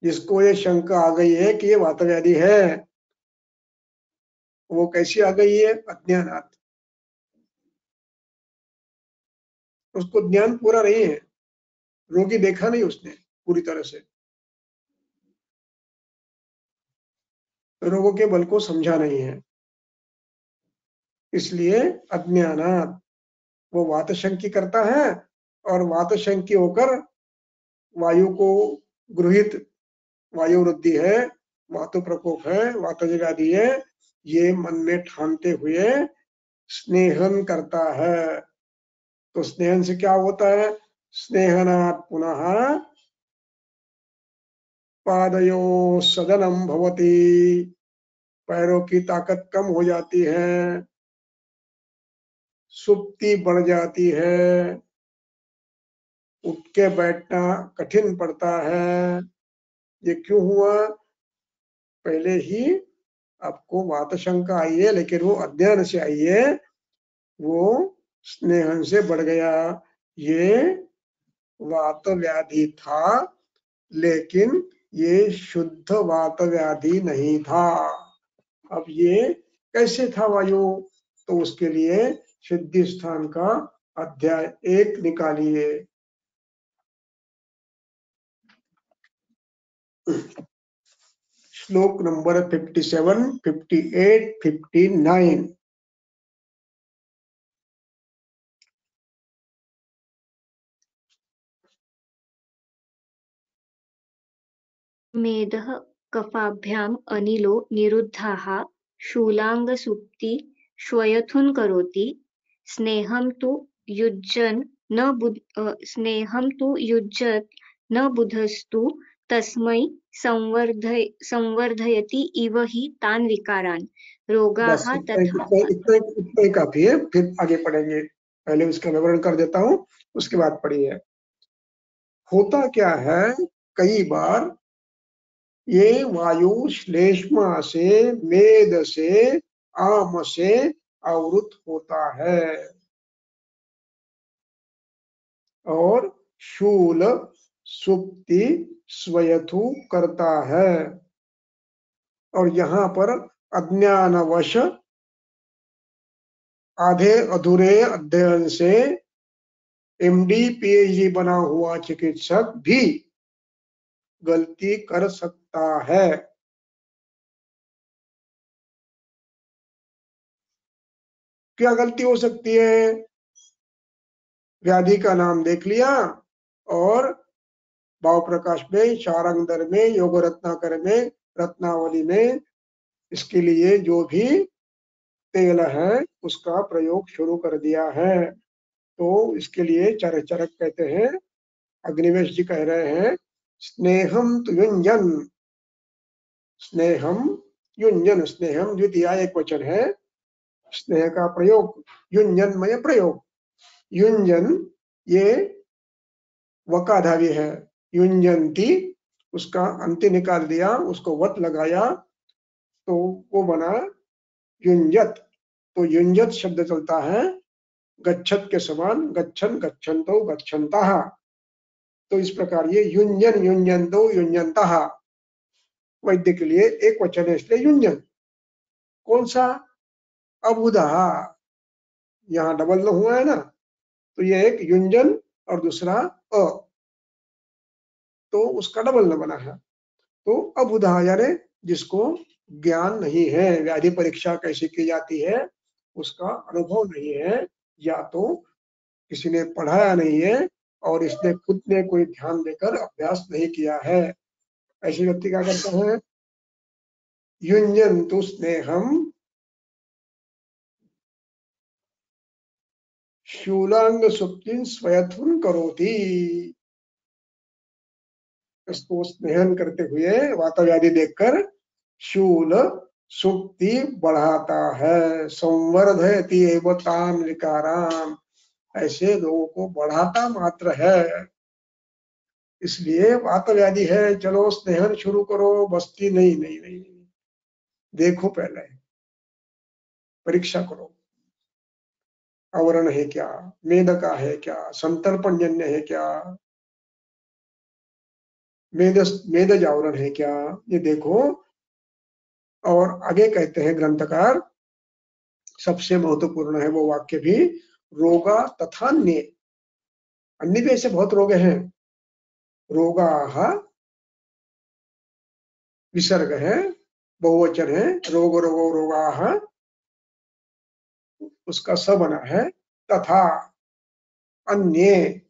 जिसको ये शंका आ गई है कि ये वात व्याधि है। वो कैसी आ गई है? अज्ञानात, उसको ज्ञान पूरा नहीं है, रोगी देखा नहीं उसने पूरी तरह से, रोगों के बल को समझा नहीं है, इसलिए अज्ञानात वो वातशंकी करता है और वातशंकी होकर वायु को गृहित, वायु वृद्धि है, वातु प्रकोप है, वातज व्याधि है, ये मन में ठानते हुए स्नेहन करता है। तो स्नेहन से क्या होता है? स्नेहनात् पुनः पादयो सदनम भवति, पैरों की ताकत कम हो जाती है, सुप्ति बढ़ जाती है, उठ के बैठना कठिन पड़ता है। ये क्यों हुआ? पहले ही आपको वात शंका आई है, लेकिन वो अज्ञान से आई है, वो स्नेहन से बढ़ गया। ये वात व्याधि था, लेकिन ये शुद्ध वात व्याधि नहीं था। अब ये कैसे था वायु? तो उसके लिए सिद्धि स्थान का अध्याय 1 निकालिए। श्लोक नंबर 57, 58, 59। मेदः कफाभ्याम् अनिलो निरुद्धाः शूलाङ्गसुप्ति श्वयथुन् करोति स्नेहं तु युज्यत् न बुधस्तु तस्मै संवर्धयति इव हि तान् विकारान् रोगाः बस इतना तथा इतना ही काफी है, फिर आगे पढ़ेंगे। पहले उसका विवरण कर देता हूँ, उसके बाद पढ़िए। होता क्या है, कई बार ये वायु श्लेष्मा से, मेद से, आम से आवृत होता है और शूल सुप्ति स्वयथु करता है, और यहाँ पर अज्ञानवश आधे अधूरे अध्ययन से एमडी पीएचडी बना हुआ चिकित्सक भी गलती कर सकता है। क्या गलती हो सकती है? व्याधि का नाम देख लिया और भाव प्रकाश में, शारंगधर में, योग रत्नाकर में, रत्नावली में इसके लिए जो भी तेल है उसका प्रयोग शुरू कर दिया है। तो इसके लिए चरक कहते हैं। अग्निवेश जी कह रहे हैं स्नेहम तु युंजन, स्नेहम युंजन, स्नेहम द्वितीय एक वचन है, स्नेह का प्रयोग युंजनमय प्रयोग। युंजन ये वकाधावी है, युंजंती उसका अंति निकाल दिया, उसको वत लगाया तो वो बना युंजत। तो युंजत शब्द चलता है गच्छत के समान, गच्छन गच्छन्तो गच्छन्तः। तो इस प्रकार ये युंजन युंजन्तो युंजन्तः वैद्य के लिए एक वचन है, इसलिए युंजन। कौन सा? अबुधा, यहाँ डबल न हुआ है ना, तो ये एक युंजन और दूसरा अ, तो उसका डबल न बना है। तो अबुधा यानी जिसको ज्ञान नहीं है, व्याधि परीक्षा कैसे की जाती है उसका अनुभव नहीं है, या तो किसी ने पढ़ाया नहीं है और इसने खुद ने कोई ध्यान देकर अभ्यास नहीं किया है। ऐसे व्यक्ति क्या करते हैं? युंजन्तु स्नेहम शूलांग सुप्तिं स्वयथुन करोति। इसको स्नेहन करते हुए वातव्याधि देखकर शूल सुक्ति बढ़ाता है, संवर्धयति एव तान विकारान, ऐसे लोगों को बढ़ाता मात्र है। इसलिए वातव्याधि है, चलो स्नेहन शुरू करो, बस्ती नहीं नहीं नहीं, देखो पहले परीक्षा करो, आवरण है क्या, मेदका है क्या, संतर्पणजन्य है क्या, मेदज आवरण है क्या, ये देखो। और आगे कहते हैं ग्रंथकार, सबसे महत्वपूर्ण है वो वाक्य भी, रोगा तथा अन्य, अन्य भी ऐसे बहुत रोग हैं। रोगाः विसर्ग है, बहुवचन है, रोग रोगो रोगाः, उसका स बना है, तथा अन्य,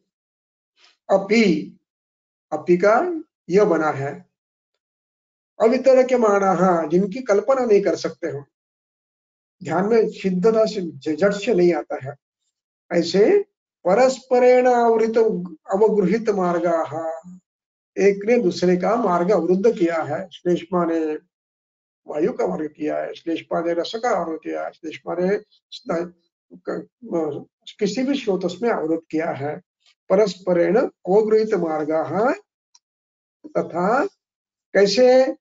अपि, अपि का यह बना है, अवितर्क्यमाणाः, जिनकी कल्पना नहीं कर सकते हो, ध्यान में सिद्धता से झट से नहीं आता है। ऐसे परस्परेण आवृत अवगृहित मार्गाः, एक ने दूसरे का मार्ग अवरुद्ध किया है। श्लेष्मा ने वायु का मार्ग किया है, श्लेष्मा ने रस का अवरुद्ध किया है, श्लेष्मा ने किसी भी स्रोत में अवरुद्ध किया है। परस्परेण अवगृहित मार्गाः, तथा कैसे?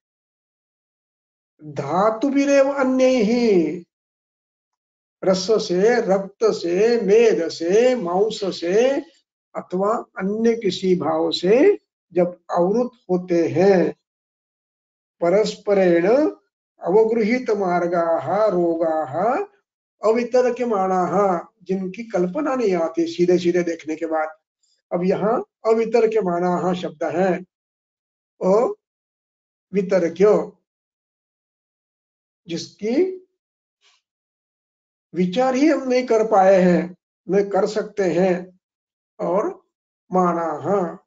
धातुभिरेव अन्यैः, रस से, रक्त से, मेद से, मांस से अथवा अन्य किसी भाव से जब आवृत होते हैं, परस्परेण अवगृहित मार्गाः रोगाः अवितर्क्यमाणाः, जिनकी कल्पना नहीं आती सीधे सीधे देखने के बाद। अब यहाँ अवितर्क्यमाणाः शब्द है, अवितर्क्य जिसकी विचार ही हम नहीं कर पाए हैं, नहीं कर सकते हैं। और मानाः,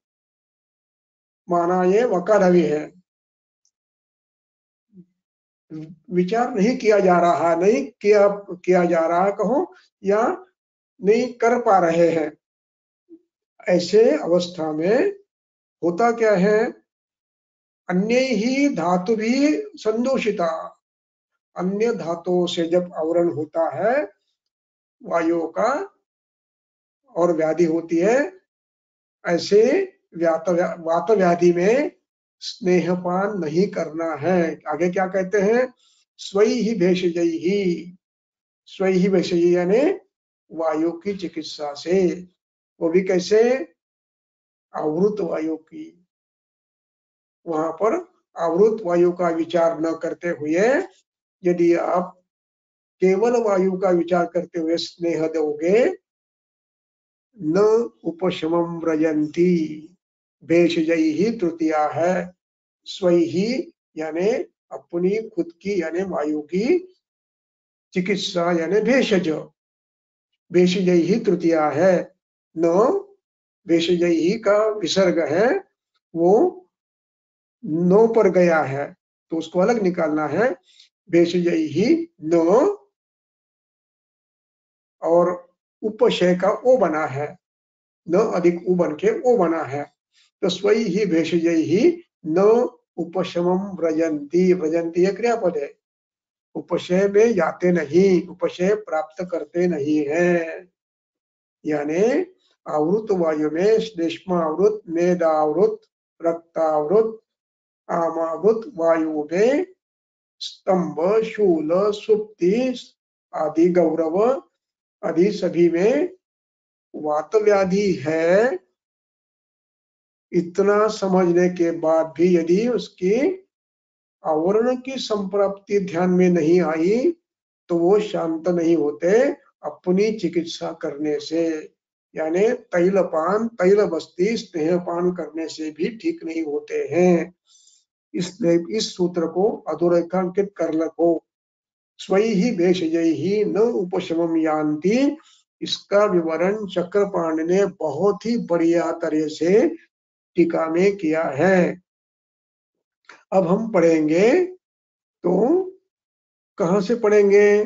माना ये वकाधवी है, विचार नहीं किया जा रहा, नहीं किया जा रहा कहो, या नहीं कर पा रहे हैं। ऐसे अवस्था में होता क्या है? अन्य ही धातु भी संदूषिता, अन्य धातुओं से जब आवरण होता है वायु का और व्याधि होती है, ऐसे वात व्याधि में स्नेहपान नहीं करना है। आगे क्या कहते हैं? स्वई ही भेषजैहि, स्वई ही भेषजैहि यानी वायु की चिकित्सा से, वो भी कैसे? आवृत वायु की, वहां पर आवृत वायु का विचार न करते हुए यदि आप केवल वायु का विचार करते हुए स्नेह दोगे, न उपशमम व्रजंती, भेषजैहि तृतीया है, स्वैहि यानी अपनी खुद की यानी वायु की चिकित्सा यानी भेषज, भेषजैहि तृतीया है, न भेषजैहि का विसर्ग है, वो नो पर गया है तो उसको अलग निकालना है। भेषजैहि न और उपशय का ओ बना है, न अधिक उ बन के ओ बना है, तो स्वई ही भेषजैहि न उपशमम व्रजंती, व्रजंती एक क्रियापद है, उपशय में जाते नहीं, उपशय प्राप्त करते नहीं है, यानी आवृत वायु में श्लेष्मावृत, मेदावृत, रक्तावृत, आमावृत वायु में स्तंभ, शूल, सुप्ति आदि गौरव आदि सभी में वात व्याधि है। इतना समझने के बाद भी यदि उसकी आवरण की संप्राप्ति ध्यान में नहीं आई तो वो शांत नहीं होते अपनी चिकित्सा करने से, यानी तैलपान, तैल बस्ती, स्नेहपान करने से भी ठीक नहीं होते हैं। इसलिए इस सूत्र को अधोरेखांकित कर रखो, स्वई ही भेषजैहि न उपशमम यान्ति। इसका विवरण चक्रपाणि ने बहुत ही बढ़िया तरह से टीका में किया है। अब हम पढ़ेंगे तो कहां से पढ़ेंगे?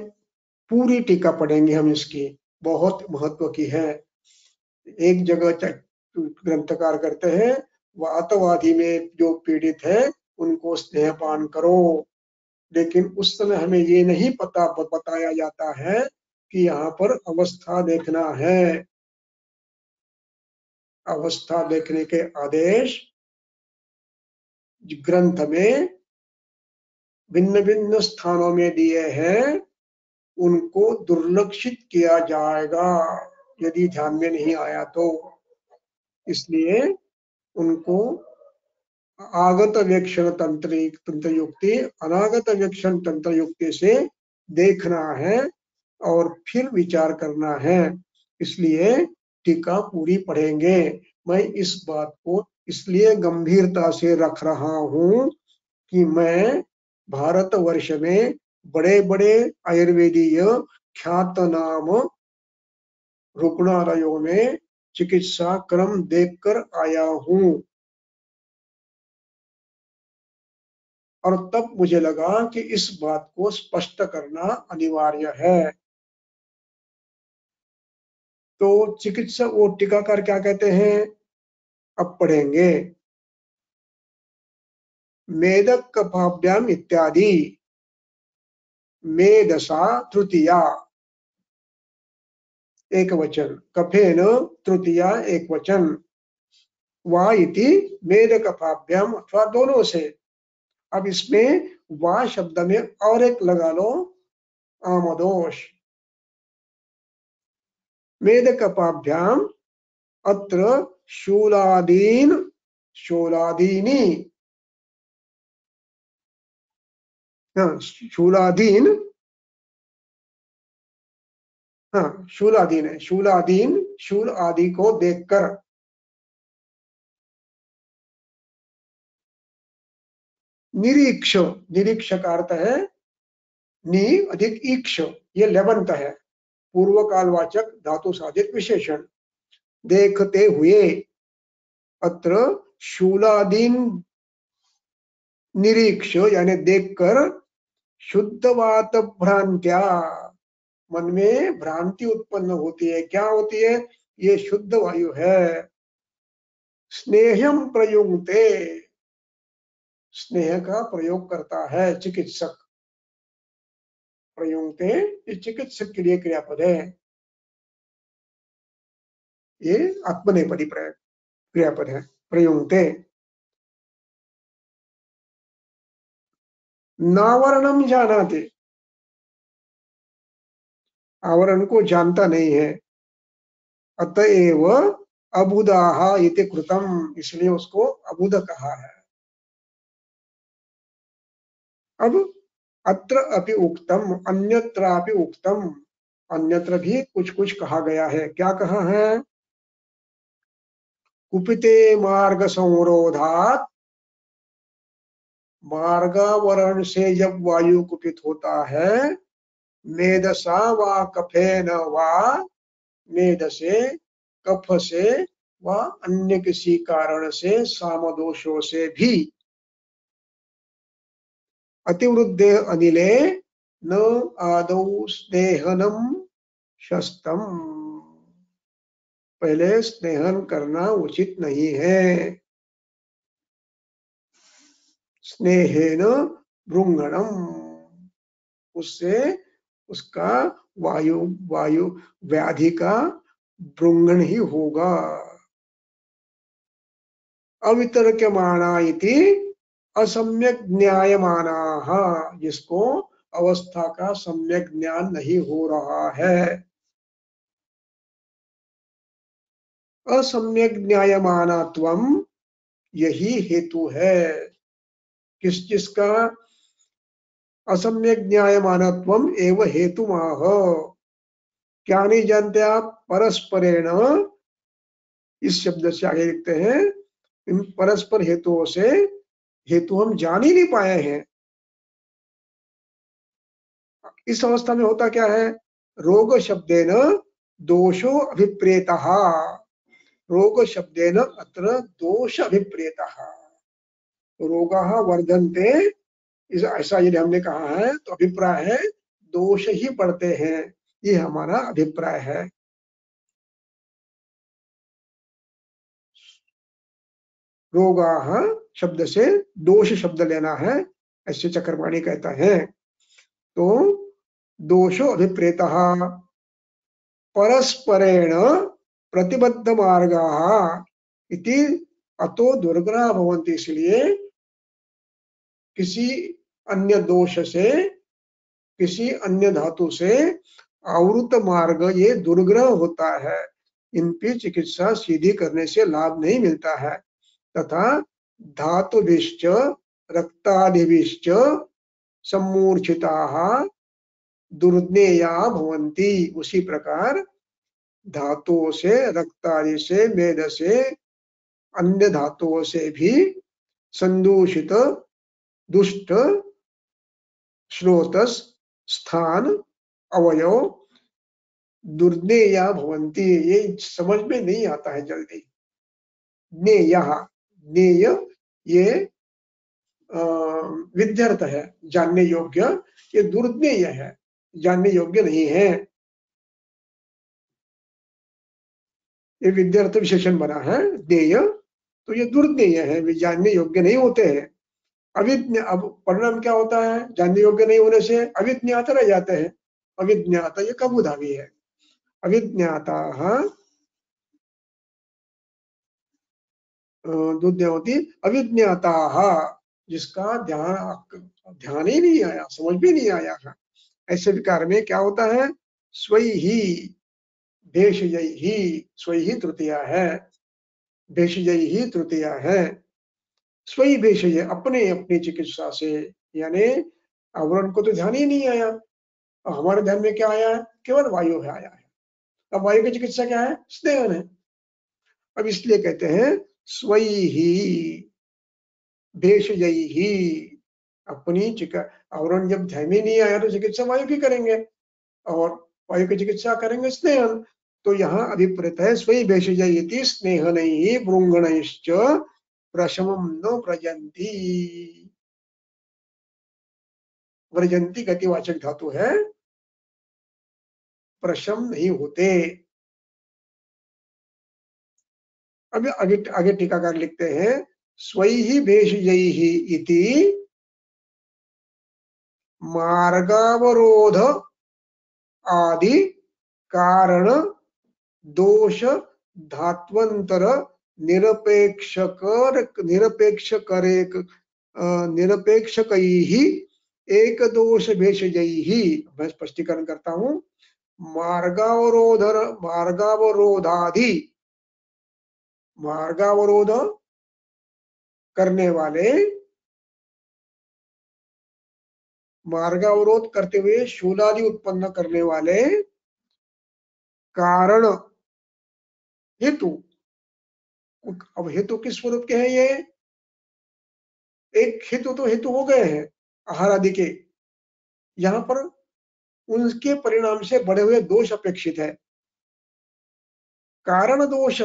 पूरी टीका पढ़ेंगे हम, इसकी बहुत महत्व की है। एक जगह ग्रंथकार करते हैं वातवादी में जो पीड़ित है उनको स्नेहपान करो, लेकिन उस समय हमें ये नहीं बताया जाता है कि यहाँ पर अवस्था देखना है। अवस्था देखने के आदेश ग्रंथ में भिन्न भिन्न स्थानों में दिए हैं, उनको दुर्लक्षित किया जाएगा यदि ध्यान में नहीं आया तो। इसलिए उनको आगत वेक्षण तंत्र युक्ति, अनागत वेक्षण तंत्र युक्ति से देखना है और फिर विचार करना है। इसलिए टीका पूरी पढ़ेंगे। मैं इस बात को इसलिए गंभीरता से रख रहा हूं कि मैं भारतवर्ष में बड़े बड़े आयुर्वेदीय ख्यात नाम रुग्णालयों में चिकित्सा क्रम देखकर आया हूं, और तब मुझे लगा कि इस बात को स्पष्ट करना अनिवार्य है। तो चिकित्सा वो टीकाकार क्या कहते हैं अब पढ़ेंगे। मेदक कफाभ्याम इत्यादि, मेदसा तृतीया एक वचन, कफेन तृतीया एक वचन, वा इति मेद कफाभ्याम अथवा दोनों से। अब इसमें वा शब्द में और एक लगा लो, आमदोष। मेद कफाभ्याम अत्र शूलादीन, शूलादीनी, शूलादीन, हाँ शूलादीन है, शूलादीन, शूल आदि को देखकर। निरीक्ष, निरीक्ष का अर्थ है नि अधिक ईक्ष, ये लेबंत है, पूर्व कालवाचक धातु साधित विशेषण। देखते हुए, अत्र शूलादीन निरीक्ष यानी देखकर, शुद्धवात भ्रांत्या, मन में भ्रांति उत्पन्न होती है। क्या होती है? ये शुद्ध वायु है। स्नेहम प्रयुंक्ते, स्नेह का प्रयोग करता है चिकित्सक। प्रयुंक्ते ये चिकित्सक के लिए क्रियापद है, ये आत्मनेपदी क्रियापद है। प्रयुंक्ते नावरणम जानाते, आवरण को जानता नहीं है। अतएव अबुदाह इति कृतम, इसलिए उसको अबुध कहा है। अब अत्र अपि उक्तम अन्यत्रापि उक्तम, अन्यत्र भी कुछ कुछ कहा गया है। क्या कहा है? कुपिते मार्ग संरोधात, मार्गावरण से जब वायु कुपित होता है, मेदसा व कफेन व, मेद से, कफ से व अन्य किसी कारण से, सामदोषों से भी, अतिवृद्धे अनिले न आदौ स्नेहनम शस्तम, पहले स्नेहन करना उचित नहीं है। स्नेहेन भृंगणम, उससे उसका वायु वायु व्याधि का भृंगण ही होगा। अवितर्क्यमाणा इति असम्यक ज्ञायमानाः, जिसको अवस्था का सम्यक ज्ञान नहीं हो रहा है। असम्यक ज्ञायमानात्वम, यही हेतु है। किस चीज का? असम्यक ज्ञायमानत्वम एव हेतुमाह। क्या नहीं जानते आप? परस्परेण, इस शब्द से आगे लिखते हैं, इन परस्पर हेतुओं से हेतु हम जान ही नहीं पाए हैं। इस अवस्था में होता क्या है? रोग शब्देन दोषो अभिप्रेतः, रोग शब्देन अत्र दोष अभिप्रेतः, रोगाः वर्धन्ते, ऐसा यदि हमने कहा है तो अभिप्राय है दोष ही बढ़ते हैं, ये हमारा अभिप्राय है। रोगाः शब्द से दोष शब्द लेना है, ऐसे चक्रपाणी कहता है। तो दोषो अभिप्रेतः परस्परेण प्रतिबद्ध मार्गाः इति अतो दुर्ग्रह भवन्ति, इसलिए किसी अन्य दोष से, किसी अन्य धातु से आवृत मार्ग ये दुर्ग्रह होता है, इनकी चिकित्सा सीधी करने से लाभ नहीं मिलता है। तथा धातुभिश्च रक्तादिभिश्च सम्मूर्छिताः दुर्ज्ञेया भवन्ति, उसी प्रकार धातुओं से, रक्तादि से, मेद से, अन्य धातुओं से भी संदूषित दुष्ट स्रोतस स्थान अवयव दुर्ज्ञेया भवन्ति, ये समझ में नहीं आता है जल्दी। ज्ञेय, ज्ञेय ये विध्यर्थ है, जानने योग्य, ये दुर्ज्ञेय है, जानने योग्य नहीं है। ये विध्यर्थ विशेषण बना है ज्ञेय, तो ये दुर्ज्ञेय है, वे जानने योग्य नहीं होते हैं। अविज्ञ, अब परिणाम क्या होता है? जानने योग्य नहीं होने से अविज्ञात रह जाते हैं। अविज्ञात ये कबूधावी है। अविज्ञाता दुद्यावती, अविज्ञाता, जिसका ध्यान ही नहीं आया, समझ भी नहीं आया है। ऐसे विकार में क्या होता है? स्वई ही भेषजय ही, स्वई ही तृतीया है, भेषजय ही तृतीया है। स्वई भेषज, अपने अपनी चिकित्सा से, यानी आवरण को तो ध्यान ही नहीं आया। हमारे ध्यान में क्या आया है? केवल वायु है आया है। अब वायु की चिकित्सा क्या है? स्नेहन है। अब इसलिए कहते हैं स्वई ही भेषजय ही, अपनी आवरण जब ध्यान में नहीं आया तो चिकित्सा वायु की करेंगे, और वायु की चिकित्सा करेंगे स्नेहन। तो यहाँ अभिप्रेत है स्वई भेषजयति स्नेहनैः भृंगणैश्च प्रशमं न व्रजन्ति। व्रजन्ति गतिवाचक धातु है, प्रशम नहीं होते। अब आगे आगे टीकाकार लिखते हैं स्वैहि भेषजैहि इति मार्गावरोध आदि कारण दोष धात्वंतर निरपेक्षकैः एक दोष भेषजैः। मैं स्पष्टीकरण करता हूं। मार्गावरोधादि, मार्गावरोध करने वाले मार्गावरोध करते हुए शूलादि उत्पन्न करने वाले कारण हेतु। अब हेतु किस स्वरूप के हैं ये? एक हेतु तो हेतु हो गए हैं आहार आदि के, यहाँ पर उनके परिणाम से बड़े हुए दोष अपेक्षित है। कारण दोष,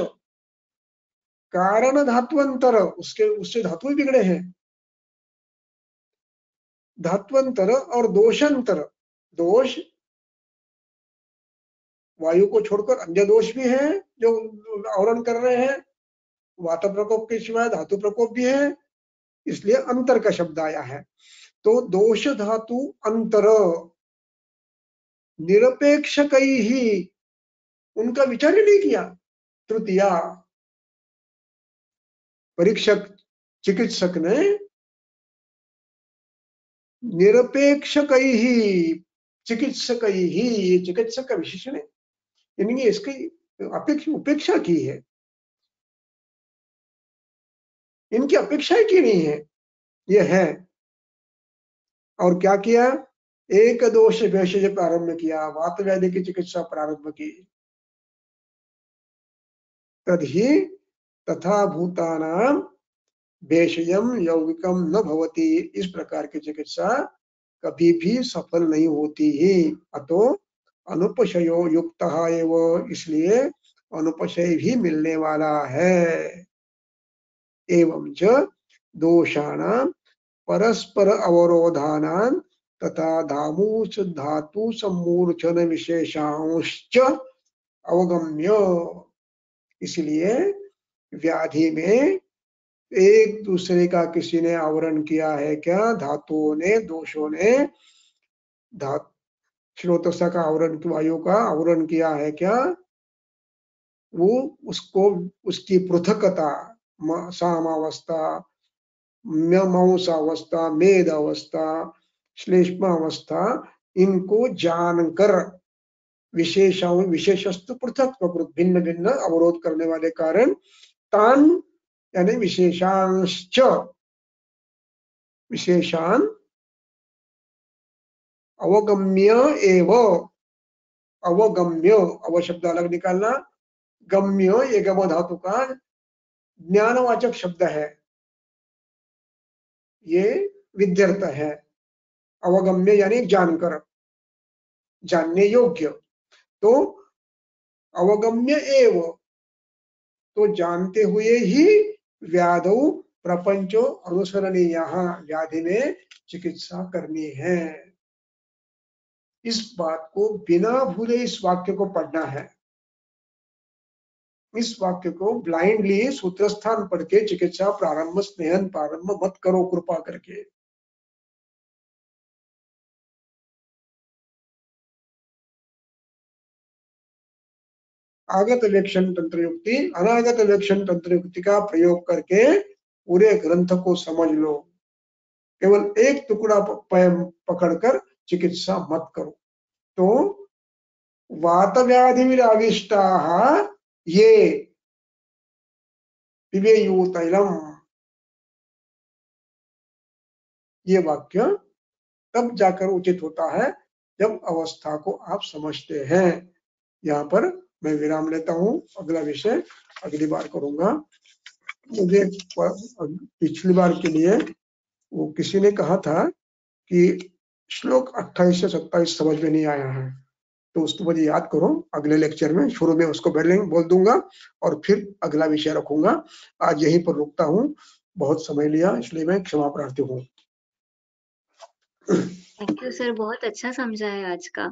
कारण धात्वंतर, उससे धातु बिगड़े हैं। धात्वंतर और दोषांतर, दोष वायु को छोड़कर अन्य दोष भी हैं जो आवरण कर रहे हैं। वात प्रकोप के सिवाय धातु प्रकोप भी है, इसलिए अंतर का शब्द आया है। तो दोष धातु अंतर निरपेक्ष कई ही, उनका विचार ही नहीं किया। तृतीया, परीक्षक चिकित्सक ने निरपेक्ष कई ही, चिकित्सक ही, ये चिकित्सक का विशेषण है, यानी इसकी उपेक्षा की है, इनकी अपेक्षा की नहीं है, ये है। और क्या किया? एक दोष भेषज प्रारंभ किया, वात व्याधि की चिकित्सा प्रारंभ की। तदहि तथा भूतानां भेषजम यौगिकम न भवति, इस प्रकार की चिकित्सा कभी भी सफल नहीं होती ही। अतो अनुपशयो युक्तः एव, इसलिए अनुपशय भी मिलने वाला है। एवं च दोषाणां परस्पर अवरोधानां तथा धातु सम्मूर्छन विशेषांश्च अवगम्य, इसलिए व्याधि में एक दूसरे का किसी ने आवरण किया है क्या? धातुओं ने, दोषों ने श्रोतसा का आवरण, वायु का आवरण किया है क्या? वो उसको, उसकी पृथकता, सामावस्था, मौसावस्था, मेद अवस्था, श्लेष्मावस्था, इनको जानकर विशेषस्तु पृथक भिन्न भिन्न अवरोध करने वाले कारण तान यानी विशेषांश्च, विशेषान अवगम्य एव, अवगम्य, अव शब्द अलग निकालना, गम्य ये गम धातु का ज्ञानवाचक शब्द है, ये विद्यर्थ है। अवगम्य यानी जानकर, जानने योग्य। तो अवगम्य एव, तो जानते हुए ही व्याधौ प्रपंचो अनुसरणीय, व्याधि में चिकित्सा करनी है। इस बात को बिना भूले इस वाक्य को पढ़ना है। इस वाक्य को ब्लाइंडली सूत्रस्थान पढ़ के चिकित्सा प्रारंभ, स्नेहन प्रारंभ मत करो कृपा करके। आगत वेक्षण तंत्र युक्ति, अनागत वेक्षण तंत्र युक्ति का प्रयोग करके पूरे ग्रंथ को समझ लो। केवल एक टुकड़ा पकड़कर चिकित्सा मत करो। तो वात व्याधि विराविष्टा ये पिबेयु तैलम, ये वाक्य तब जाकर उचित होता है जब अवस्था को आप समझते हैं। यहाँ पर मैं विराम लेता हूँ, अगला विषय अगली बार करूंगा। मुझे पिछली बार के लिए वो किसी ने कहा था कि श्लोक 28 से 27 समझ में नहीं आया है, तो उसको मुझे याद करो, अगले लेक्चर में शुरू में उसको बोल दूंगा और फिर अगला विषय रखूंगा। आज यहीं पर रुकता हूँ, बहुत समय लिया इसलिए मैं क्षमा प्रार्थी हूँ। थैंक यू सर, बहुत अच्छा समझा है आज का।